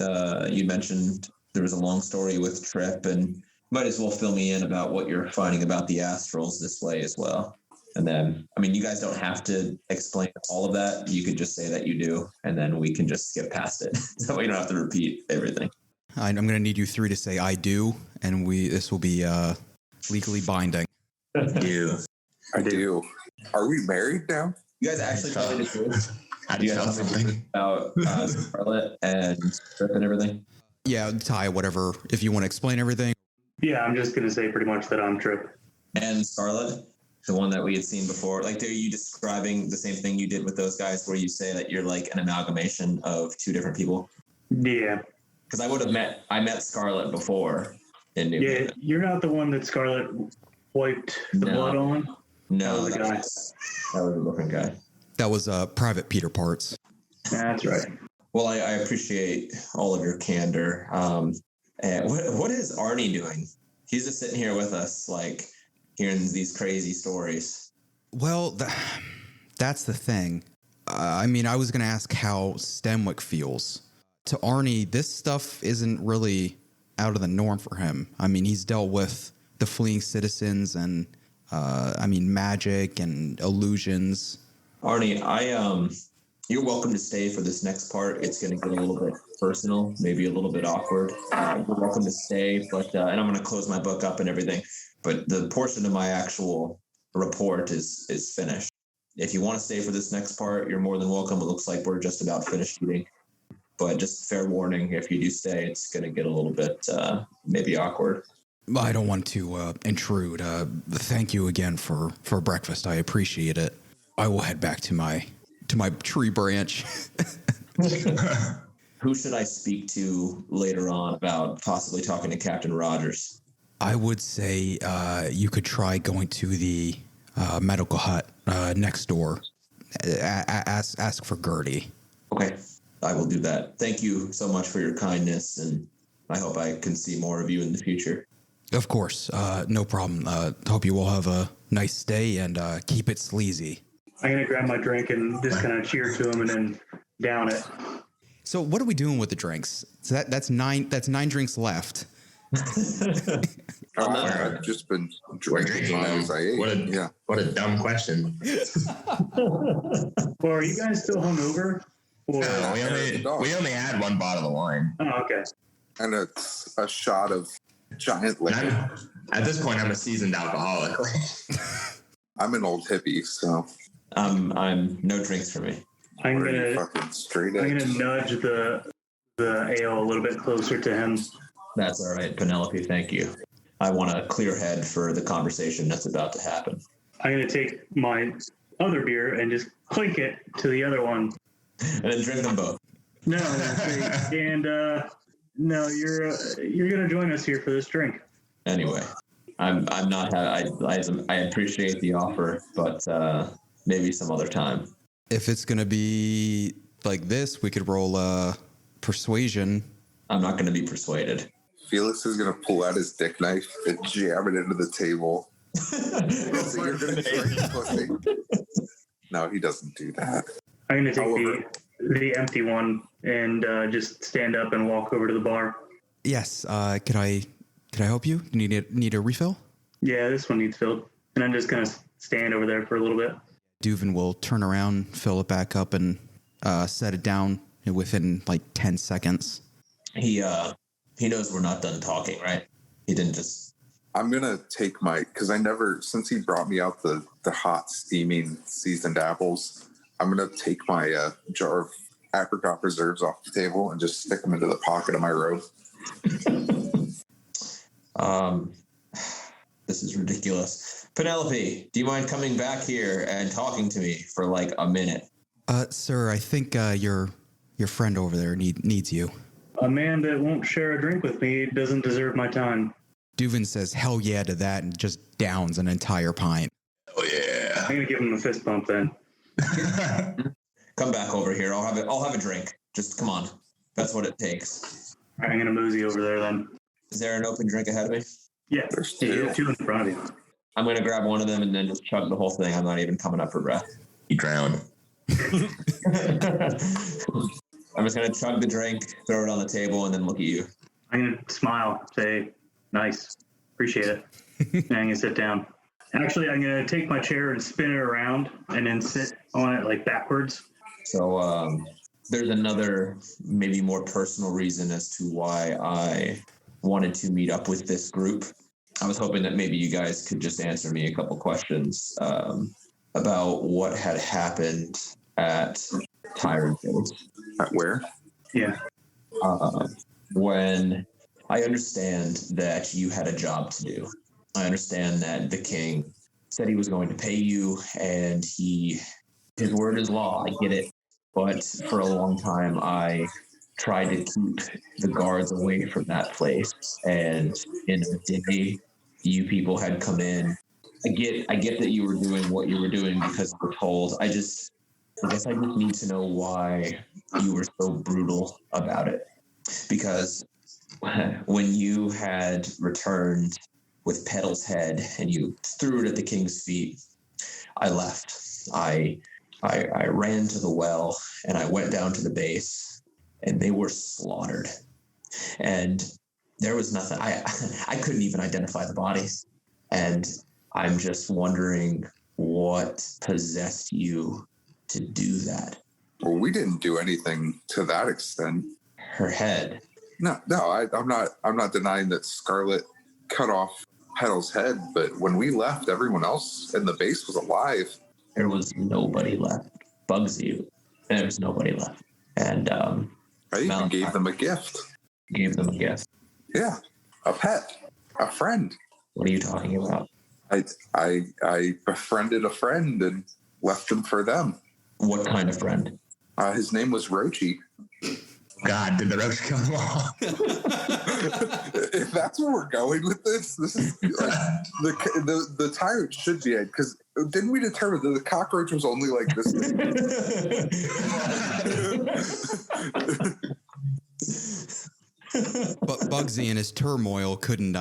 S2: you mentioned there was a long story with Trip, and might as well fill me in about what you're finding about the Astrals this way as well. And then, I mean, you guys don't have to explain all of that. You could just say that you do, and then we can just skip past it. So we don't have to repeat everything.
S1: I'm going to need you three to say I do, and this will be legally binding.
S5: You.
S3: I do. Are we married now?
S2: You guys actually tell me the truth.
S5: How do you know something?
S2: About Scarlet and Trip and everything?
S1: Yeah, Ty, whatever. If you want to explain everything.
S4: Yeah, I'm just going to say pretty much that I'm Trip.
S2: And Scarlet, the one that we had seen before. Like, are you describing the same thing you did with those guys where you say that you're like an amalgamation of two different people?
S4: Yeah.
S2: Because I met Scarlet before in New
S4: Yeah,
S2: Haven.
S4: you're not the one that Scarlet wiped the blood on?
S2: No,
S4: that
S2: was a different guy.
S1: That was Private Peter Parts.
S4: That's right.
S2: Well, I appreciate all of your candor. And what is Arnie doing? He's just sitting here with us, like, hearing these crazy stories.
S1: Well, that's the thing. I mean, I was going to ask how Stenwick feels. To Arnie, this stuff isn't really out of the norm for him. I mean, he's dealt with the fleeing citizens and, magic and illusions.
S2: Arnie, you're welcome to stay for this next part. It's going to get a little bit personal, maybe a little bit awkward. You're welcome to stay, but and I'm going to close my book up and everything. But the portion of my actual report is finished. If you want to stay for this next part, you're more than welcome. It looks like we're just about finished eating. But just fair warning, if you do stay, it's going to get a little bit maybe awkward.
S1: I don't want to intrude. Thank you again for breakfast. I appreciate it. I will head back to my tree branch.
S2: Who should I speak to later on about possibly talking to Captain Rogers?
S1: I would say you could try going to the medical hut next door. Ask for Gertie.
S2: Okay, I will do that. Thank you so much for your kindness, and I hope I can see more of you in the future.
S1: Of course, no problem. Hope you all have a nice day and keep it sleazy.
S4: I'm going to grab my drink and just kind of cheer to him and then down it.
S1: So what are we doing with the drinks? So that's nine drinks left.
S3: I've just been drinking as long as I ate.
S5: What a dumb question.
S4: Well, are you guys still hungover? Or...
S5: No, we only had one bottle of wine.
S4: Oh, okay.
S3: And a shot of giant liquor.
S5: At this point, I'm a seasoned alcoholic.
S3: I'm an old hippie, so
S2: I'm no drinks for me.
S4: I'm gonna nudge the ale a little bit closer to him.
S2: That's all right, Penelope. Thank you. I want a clear head for the conversation that's about to happen.
S4: I'm gonna take my other beer and just clink it to the other one,
S2: and then drink them both.
S4: No, and no, you're gonna join us here for this drink.
S2: Anyway, I'm not. I appreciate the offer, but maybe some other time.
S1: If it's gonna be like this, we could roll persuasion.
S2: I'm not gonna be persuaded.
S3: Felix is gonna pull out his dick knife and jam it into the table. So you're gonna drink pussy. No, he doesn't do that.
S4: I'm going to take the empty one and just stand up and walk over to the bar.
S1: Yes. Could I help you? Need a refill?
S4: Yeah, this one needs filled. And I'm just going to stand over there for a little bit.
S1: Duvin will turn around, fill it back up, and set it down within like 10 seconds.
S2: He knows we're not done talking, right? He didn't just...
S3: I'm gonna take because since he brought me out the hot, steaming, seasoned apples, I'm gonna take my jar of apricot preserves off the table and just stick them into the pocket of my robe.
S2: This is ridiculous. Penelope, do you mind coming back here and talking to me for like a minute?
S1: Sir, I think your friend over there needs you.
S4: A man that won't share a drink with me doesn't deserve my time.
S1: Duvin says hell yeah to that and just downs an entire pint.
S5: Oh yeah.
S4: I'm going to give him a fist bump then.
S2: Come back over here. I'll have a drink. Just come on. That's what it takes.
S4: All right, I'm going to mosey over there then.
S2: Is there an open drink ahead of me?
S4: Yeah,
S3: There's
S4: you have two in front of you.
S2: I'm going to grab one of them and then just chug the whole thing. I'm not even coming up for breath.
S5: You drown.
S2: I'm just going to chug the drink, throw it on the table, and then look at you.
S4: I'm going to smile, say, nice, appreciate it. And I'm going to sit down. Actually, I'm going to take my chair and spin it around and then sit on it like backwards.
S2: So there's another maybe more personal reason as to why I wanted to meet up with this group. I was hoping that maybe you guys could just answer me a couple questions about what had happened at Tyrant Hills.
S3: At where?
S4: Yeah.
S2: When I understand that you had a job to do. I understand that the king said he was going to pay you, and his word is law. I get it. But for a long time, I tried to keep the guards away from that place. And in a day, you people had come in. I get that you were doing what you were doing because you were told. I guess I just need to know why you were so brutal about it. Because when you had returned with Petal's head and you threw it at the king's feet, I left. I ran to the well and I went down to the base and they were slaughtered. And there was nothing. I couldn't even identify the bodies. And I'm just wondering what possessed you to do that.
S3: Well, we didn't do anything to that extent.
S2: Her head.
S3: No, I'm not denying that Scarlet cut off Petal's head, but when we left, everyone else in the base was alive.
S2: There was nobody left. Bugsy, there was nobody left. And
S3: I even gave them a gift.
S2: Gave them a gift.
S3: Yeah, a pet, a friend.
S2: What are you talking about?
S3: I befriended a friend and left him for them.
S2: What kind of friend?
S3: His name was Rochi.
S5: God, did the roach kill them all?
S3: If that's where we're going with this is like, the tyrant should be it, because didn't we determine that the cockroach was only like this?
S1: But Bugsy in his turmoil couldn't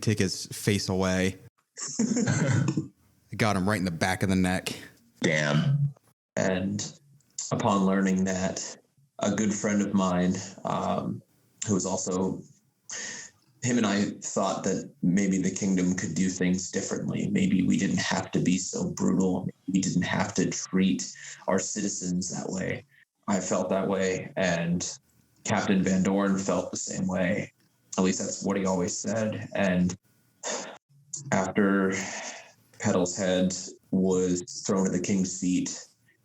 S1: take his face away. It got him right in the back of the neck.
S5: Damn.
S2: And upon learning that, a good friend of mine, who was also, him and I thought that maybe the kingdom could do things differently. Maybe we didn't have to be so brutal. We didn't have to treat our citizens that way. I felt that way, and Captain Van Dorn felt the same way. At least that's what he always said. And after Petal's head was thrown at the king's feet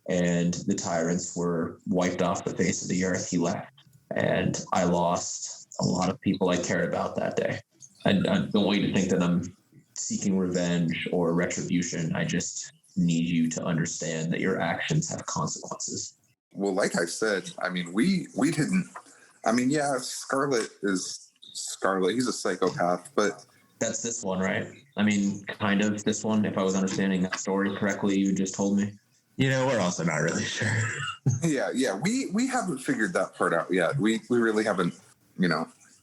S2: and the tyrants were wiped off the face of the earth, he left. And I lost a lot of people I cared about that day. I don't want you to think that I'm seeking revenge or retribution. I just need you to understand that your actions have consequences.
S3: Well, like I said, I mean, we didn't. I mean, yeah, Scarlet is Scarlet. He's a psychopath, but
S2: that's this one, right? I mean, kind of this one. If I was understanding that story correctly, you just told me.
S5: You know, we're also not really sure.
S3: Yeah. We haven't figured that part out yet. We really haven't,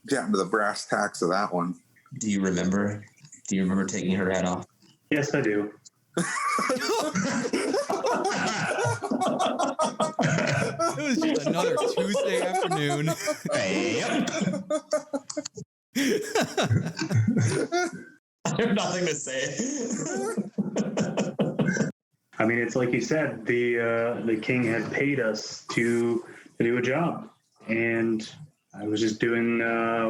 S3: Down to the brass tacks of that one.
S2: Do you remember taking her head off?
S4: Yes, I do.
S1: It was just another Tuesday afternoon.
S2: Yep. I have nothing to say.
S4: I mean, it's like you said, the king had paid us to do a job, and I was just doing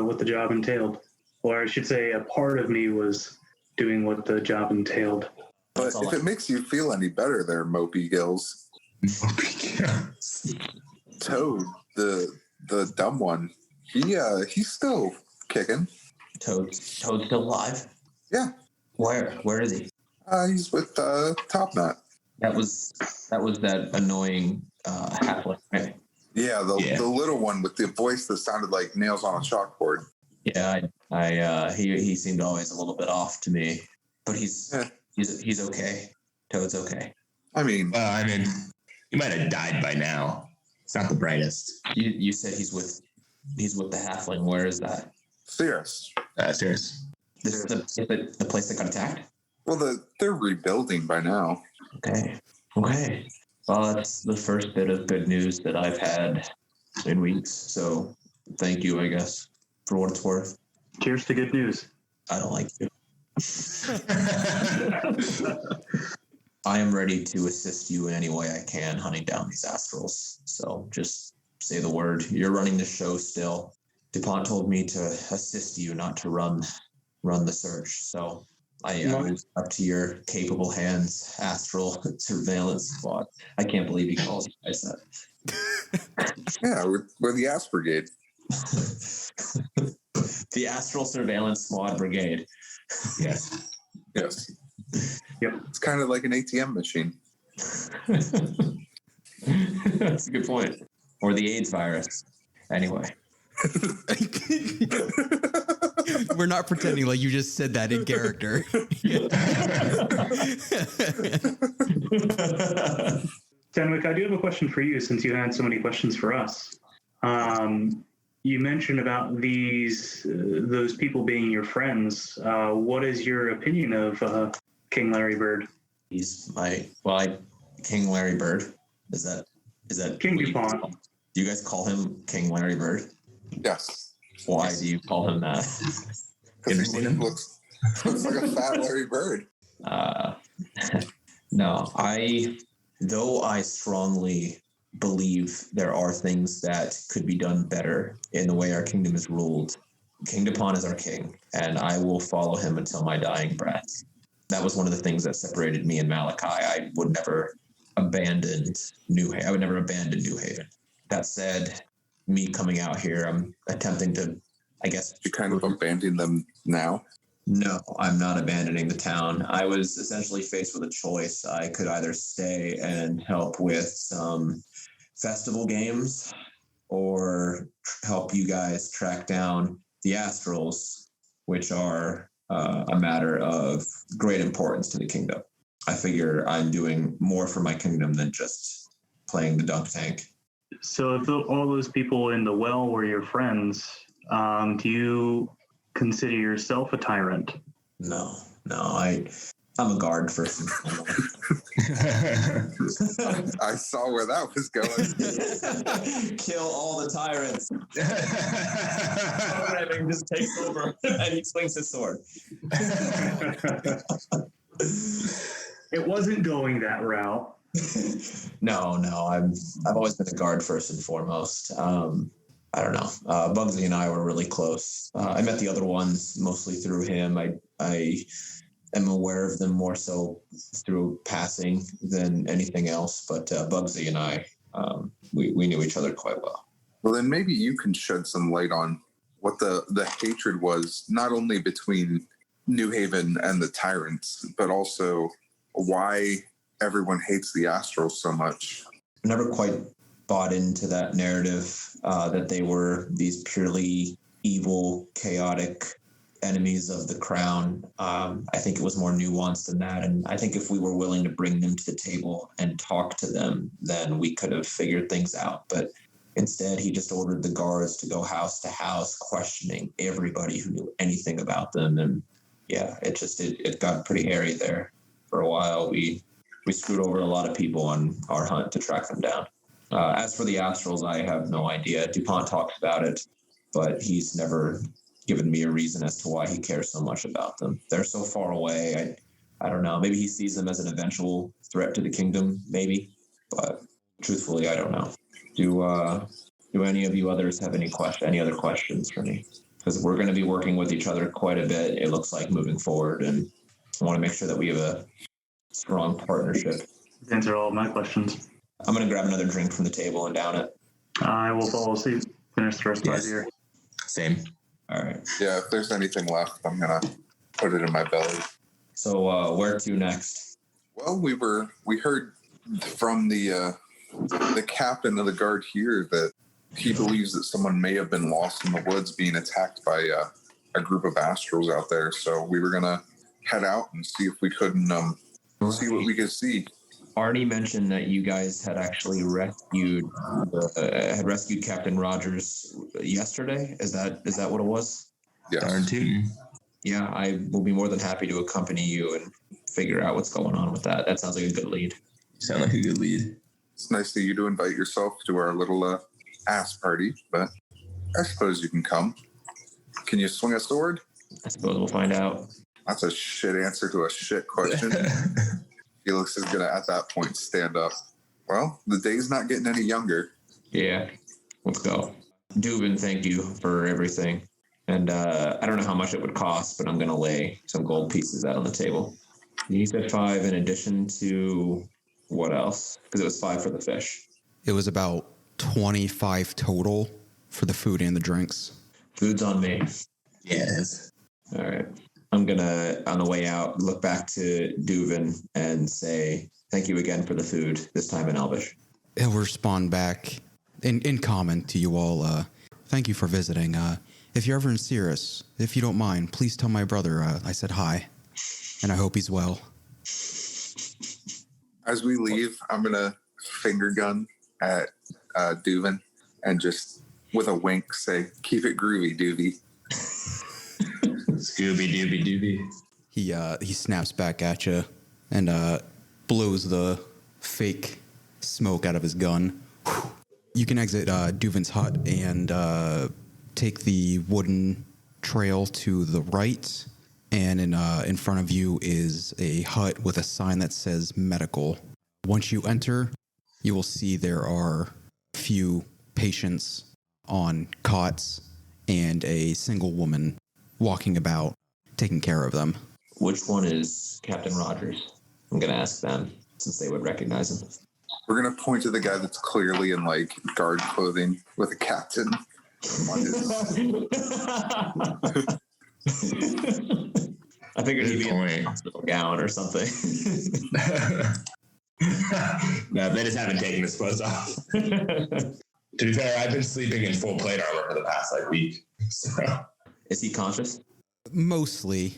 S4: what the job entailed. Or I should say, a part of me was doing what the job entailed.
S3: But if it makes you feel any better there, Mopey Gills, Toad, the dumb one, he's still kicking.
S2: Toad's still alive?
S3: Yeah.
S2: Where is he?
S3: He's with Top Knot.
S2: That was that annoying halfling, right?
S3: Yeah, the little one with the voice that sounded like nails on a chalkboard.
S2: Yeah, he seemed always a little bit off to me, but he's okay. Toad's okay.
S3: I mean,
S5: he might have died by now. It's not the brightest.
S2: You said he's with the halfling. Where is that?
S3: Cirrus.
S5: Serious.
S2: This is the place that got attacked?
S3: Well, they're rebuilding by now.
S2: Okay. Well, that's the first bit of good news that I've had in weeks. So thank you, I guess, for what it's worth.
S4: Cheers to good news.
S2: I don't like you. I am ready to assist you in any way I can hunting down these astrals. So just say the word. You're running the show still. DuPont told me to assist you, not to run the search. So I am up to your capable hands, astral surveillance squad. I can't believe he calls you guys that.
S3: Yeah, we're the A.S.S. Brigade.
S2: The Astral Surveillance Squad Brigade.
S5: Yes.
S3: Yes.
S4: Yep.
S3: It's kind of like an ATM machine.
S2: That's a good point. Or the AIDS virus. Anyway.
S1: We're not pretending like you just said that in character.
S4: Stenwick, I do have a question for you since you had so many questions for us. You mentioned about those people being your friends. What is your opinion of King Larry Bird?
S2: He's King Larry Bird. Is that
S4: King DuPont?
S2: Do you guys call him King Larry Bird?
S3: Yes.
S2: Why do you call him that?
S3: Because he looks like a fat Larry Bird.
S2: No, though I strongly believe there are things that could be done better in the way our kingdom is ruled. King DuPont is our king, and I will follow him until my dying breath. That was one of the things that separated me and Malachi. I would never abandon New Haven. That said, me coming out here, I'm attempting to, I guess...
S3: You're kind of abandoning them now?
S2: No, I'm not abandoning the town. I was essentially faced with a choice. I could either stay and help with some festival games or help you guys track down the Astrals, which are a matter of great importance to the kingdom. I figure I'm doing more for my kingdom than just playing the dunk tank.
S4: So if all those people in the well were your friends, do you consider yourself a tyrant?
S2: No, I'm a guard first and foremost.
S3: I saw where that was going.
S2: Kill all the tyrants. Programming just takes over and he swings his sword.
S4: It wasn't going that route.
S2: No, I've always been a guard first and foremost. I don't know. Bugsy and I were really close. I met the other ones mostly through him. I am aware of them more so through passing than anything else. But Bugsy and I, we knew each other quite well.
S3: Well, then maybe you can shed some light on what the hatred was, not only between New Haven and the tyrants, but also why everyone hates the Astrals so much.
S2: Never quite bought into that narrative that they were these purely evil, chaotic enemies of the crown. I think it was more nuanced than that. And I think if we were willing to bring them to the table and talk to them, then we could have figured things out. But Instead, he just ordered the guards to go house to house, questioning everybody who knew anything about them. And yeah, it got pretty hairy there for a while. We screwed over a lot of people on our hunt to track them down. As for the Astrals, I have no idea. DuPont talks about it, but he's never given me a reason as to why he cares so much about them. They're so far away. I don't know. Maybe he sees them as an eventual threat to the kingdom, maybe. But truthfully, I don't know. Do any of you others have any other questions for me? Because we're going to be working with each other quite a bit, it looks like, moving forward, and I want to make sure that we have a strong partnership.
S4: Answer all of my questions.
S2: I'm going to grab another drink from the table and down it.
S4: I will follow suit. Finish the rest of my beer.
S5: Same.
S2: All right.
S3: Yeah, if there's anything left, I'm gonna put it in my belly.
S2: So where to next?
S3: Well, we heard from the captain of the guard here that he believes that someone may have been lost in the woods being attacked by a group of Astrals out there. So we were gonna head out and see if we couldn't see what we could see.
S2: Arnie mentioned that you guys had actually rescued Captain Rogers yesterday. Is that what it was?
S3: Yes.
S5: Darn tootin'.
S2: Yeah, I will be more than happy to accompany you and figure out what's going on with that. That sounds like a good lead.
S5: Sound like a good lead.
S3: It's nice of you to invite yourself to our little ass party, but I suppose you can come. Can you swing a sword?
S2: I suppose we'll find out.
S3: That's a shit answer to a shit question. Felix is going to, at that point, stand up. Well, the day's not getting any younger.
S2: Yeah, let's go. Dubin, thank you for everything. And I don't know how much it would cost, but I'm going to lay some gold pieces out on the table. You said 5 in addition to what else? Because it was 5 for the fish.
S1: It was about 25 total for the food and the drinks.
S2: Food's on me.
S5: Yes.
S2: All right. I'm going to, on the way out, look back to Duvin and say, thank you again for the food, this time in Elvish.
S1: He'll respond back in common to you all. Thank you for visiting. If you're ever in Cirrus, if you don't mind, please tell my brother I said hi, and I hope he's well.
S3: As we leave, I'm going to finger gun at Duvin and just, with a wink, say, keep it groovy, Doobie.
S5: Scooby Dooby Dooby.
S1: He snaps back at you and blows the fake smoke out of his gun. You can exit Duvin's hut and take the wooden trail to the right, and in front of you is a hut with a sign that says medical. Once you enter, you will see there are a few patients on cots and a single woman walking about, taking care of them.
S2: Which one is Captain Rogers? I'm going to ask them, since they would recognize him.
S3: We're going to point to the guy that's clearly in, like, guard clothing with a captain on his...
S2: I figured he'd be in
S5: point.
S2: a hospital gown or something.
S5: No, they just haven't taken his clothes off. To be fair, I've been sleeping in full plate armor for the past, week. So.
S2: Is he conscious?
S1: Mostly.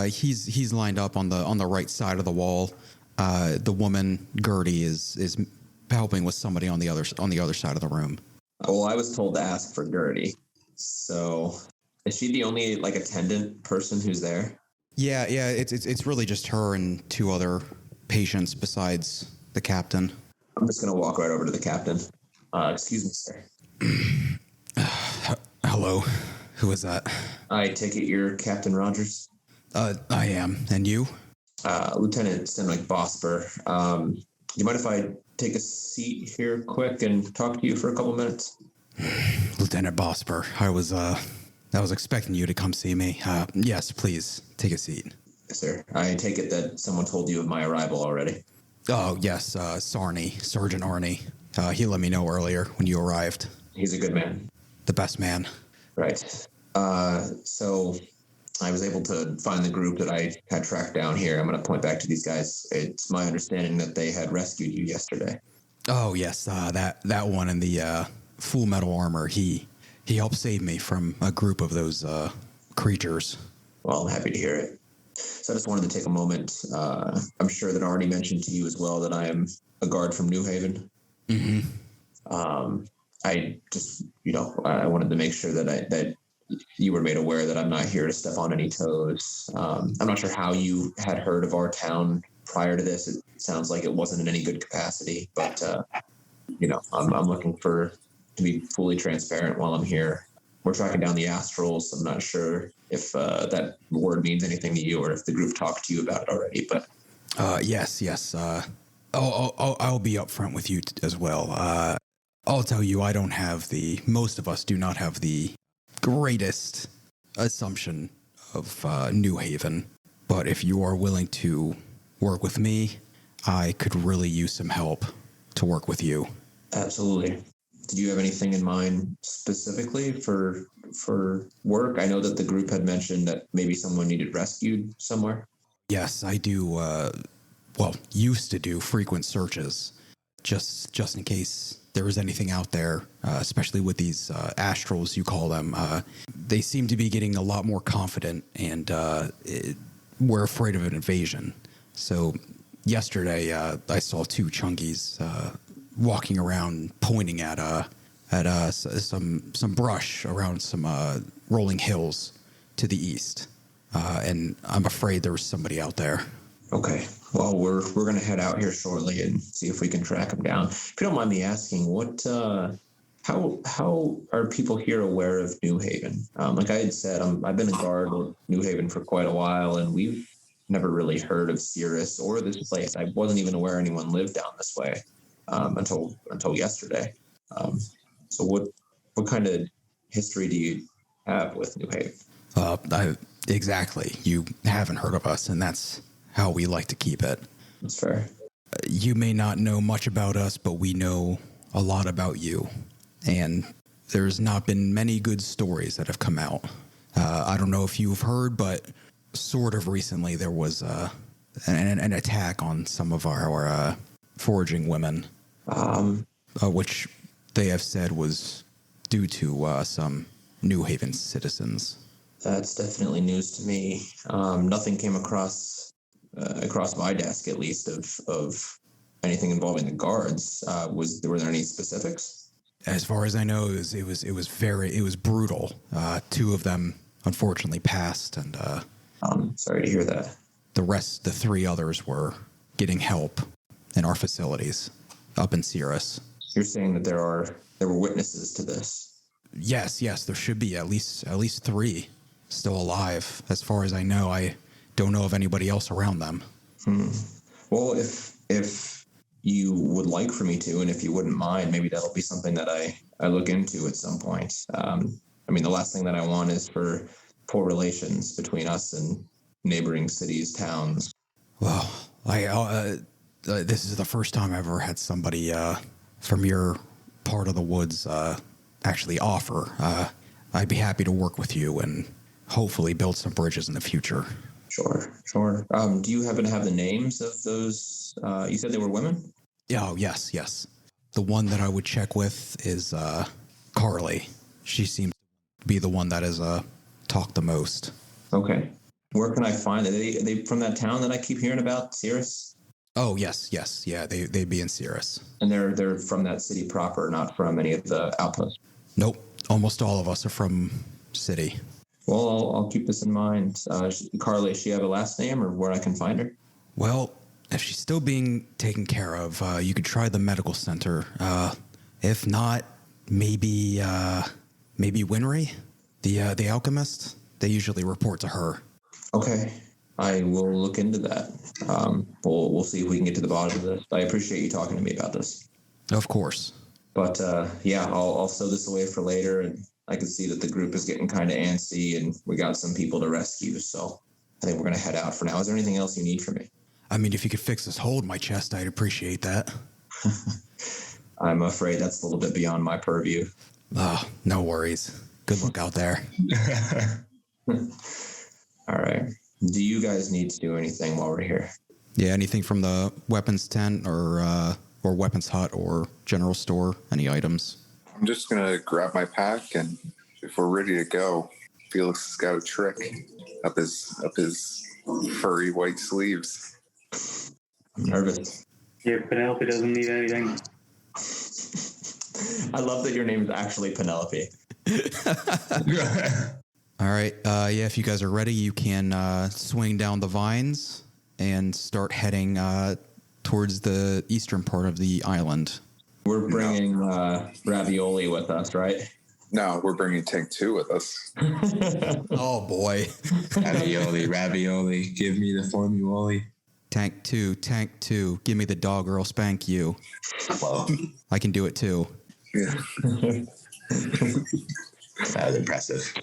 S1: He's lined up on the right side of the wall. The woman Gertie is helping with somebody on the other side of the room.
S2: Well, I was told to ask for Gertie. So, is she the only attendant person who's there?
S1: Yeah. It's really just her and 2 other patients besides the captain.
S2: I'm just gonna walk right over to the captain. Excuse me, sir.
S1: Hello. Who is that?
S2: I take it you're Captain Rogers?
S1: I am. And you?
S2: Lieutenant Stenwick Bosper. Do you mind if I take a seat here quick and talk to you for a couple minutes?
S1: Lieutenant Bosper, I was expecting you to come see me. Yes, please, take a seat.
S2: Yes, sir. I take it that someone told you of my arrival already.
S1: Oh, yes, Sergeant Arnie. He let me know earlier when you arrived.
S2: He's a good man.
S1: The best man.
S2: Right. So I was able to find the group that I had tracked down here. I'm going to point back to these guys. It's my understanding that they had rescued you yesterday.
S1: Oh, yes, that one in the full metal armor. He helped save me from a group of those creatures.
S2: Well, I'm happy to hear it. So I just wanted to take a moment. I'm sure that Arnie mentioned to you as well that I am a guard from New Haven.
S1: Mm-hmm.
S5: I just, I wanted to make sure that you were made aware that I'm not here to step on any toes. I'm not sure how you had heard of our town prior to this. It sounds like it wasn't in any good capacity, but I'm looking to be fully transparent while I'm here. We're tracking down the Astrals. I'm not sure if that word means anything to you or if the group talked to you about it already, but
S1: yes. I'll be upfront with you as well. I'll tell you, most of us do not have the greatest assumption of New Haven. But if you are willing to work with me, I could really use some help to work with you.
S5: Absolutely. Did you have anything in mind specifically for work? I know that the group had mentioned that maybe someone needed rescued somewhere.
S1: Yes, I do. Used to do frequent searches, just in case there was anything out there, especially with these astrals, you call them. They seem to be getting a lot more confident, and we're afraid of an invasion. So yesterday, I saw two Chungies walking around, pointing at some brush around some rolling hills to the east, and I'm afraid there was somebody out there.
S5: Okay. Well, we're going to head out here shortly and see if we can track them down. If you don't mind me asking, how are people here aware of New Haven? Like I had said, I've been a guard of New Haven for quite a while, and we've never really heard of Cirrus or this place. I wasn't even aware anyone lived down this way until yesterday. So what kind of history do you have with New Haven?
S1: Exactly. You haven't heard of us, and that's how we like to keep it.
S5: That's fair.
S1: You may not know much about us, but we know a lot about you. And there's not been many good stories that have come out. I don't know if you've heard, but sort of recently there was an attack on some of our foraging women, which they have said was due to some New Haven citizens.
S5: That's definitely news to me. Nothing came across my desk, at least, of anything involving the guards. Were there any specifics?
S1: As far as I know, it was brutal. Two of them unfortunately passed, and
S5: I'm sorry to hear that.
S1: The three others were getting help in our facilities up in Cirrus.
S5: You're saying that there were witnesses to this?
S1: Yes, there should be at least three still alive. As far as I know, I don't know of anybody else around them.
S5: Well, if you would like for me to, and if you wouldn't mind, maybe that'll be something that I look into at some point. The last thing that I want is for poor relations between us and neighboring cities, towns.
S1: Well, this is the first time I've ever had somebody from your part of the woods actually offer. I'd be happy to work with you and hopefully build some bridges in the future.
S5: Sure. Do you happen to have the names of those? You said they were women?
S1: Oh, yes. The one that I would check with is Carly. She seems to be the one that has talked the most.
S5: Okay. Where can I find it? Are they from that town that I keep hearing about, Cirrus?
S1: Oh, yes. Yeah, they'd be in Cirrus.
S5: And they're from that city proper, not from any of the outposts?
S1: Nope. Almost all of us are from city.
S5: Well, I'll keep this in mind. Carly, does she have a last name or where I can find her?
S1: Well, if she's still being taken care of, you could try the medical center. If not, maybe Winry, the alchemist. They usually report to her. Okay.
S5: I will look into that. We'll see if we can get to the bottom of this. I appreciate you talking to me about this.
S1: Of course.
S5: But I'll sew this away for later, and I can see that the group is getting kind of antsy, and we got some people to rescue. So I think we're going to head out for now. Is there anything else you need from me?
S1: If you could fix this hole in my chest, I'd appreciate that.
S5: I'm afraid that's a little bit beyond my purview.
S1: Oh, no worries. Good luck out there.
S5: All right. Do you guys need to do anything while we're here?
S1: Yeah, anything from the weapons tent or weapons hut or general store? Any items?
S3: I'm just going to grab my pack, and if we're ready to go, Felix has got a trick up his furry white sleeves.
S5: I'm nervous.
S4: Yeah, Penelope doesn't need anything.
S5: I love that your name is actually Penelope.
S1: All right. Yeah, if you guys are ready, you can swing down the vines and start heading towards the eastern part of the island.
S5: We're bringing ravioli with us, right?
S3: No, we're bringing Tank 2 with us.
S1: Oh, boy.
S6: Ravioli. Give me the formuoli.
S1: Tank 2, give me the dog or I'll spank you.
S6: Whoa.
S1: I can do it too.
S3: Yeah.
S6: That was impressive.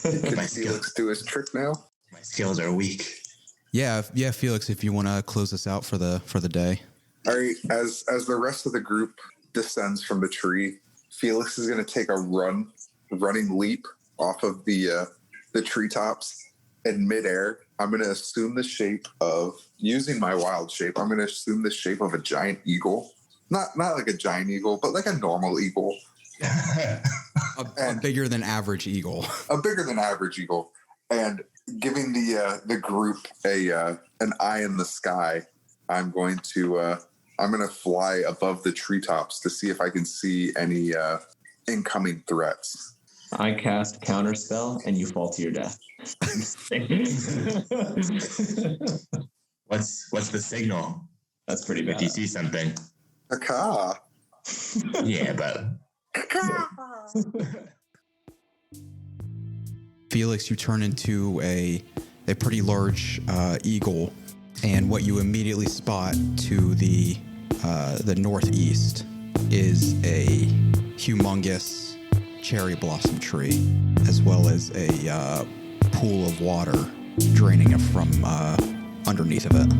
S3: Can Felix do his trick now?
S6: My skills are weak.
S1: Yeah, Felix, if you want to close us out for the day.
S3: All right, as the rest of the group descends from the tree, Felix is going to take a running leap off of the treetops. In midair, I'm going to assume the shape of, using my wild shape, I'm going to assume the shape of a giant eagle. Not like a giant eagle, but like a normal eagle.
S1: A bigger than average eagle.
S3: A bigger than average eagle. And giving the group an eye in the sky, I'm going to fly above the treetops to see if I can see any incoming threats.
S5: I cast counterspell and you fall to your death.
S6: What's the signal?
S5: That's pretty bad.
S6: If you see something.
S3: Caca.
S6: Yeah, but
S1: Felix, you turn into a pretty large eagle, and what you immediately spot to the northeast is a humongous cherry blossom tree, as well as a pool of water draining from underneath of it.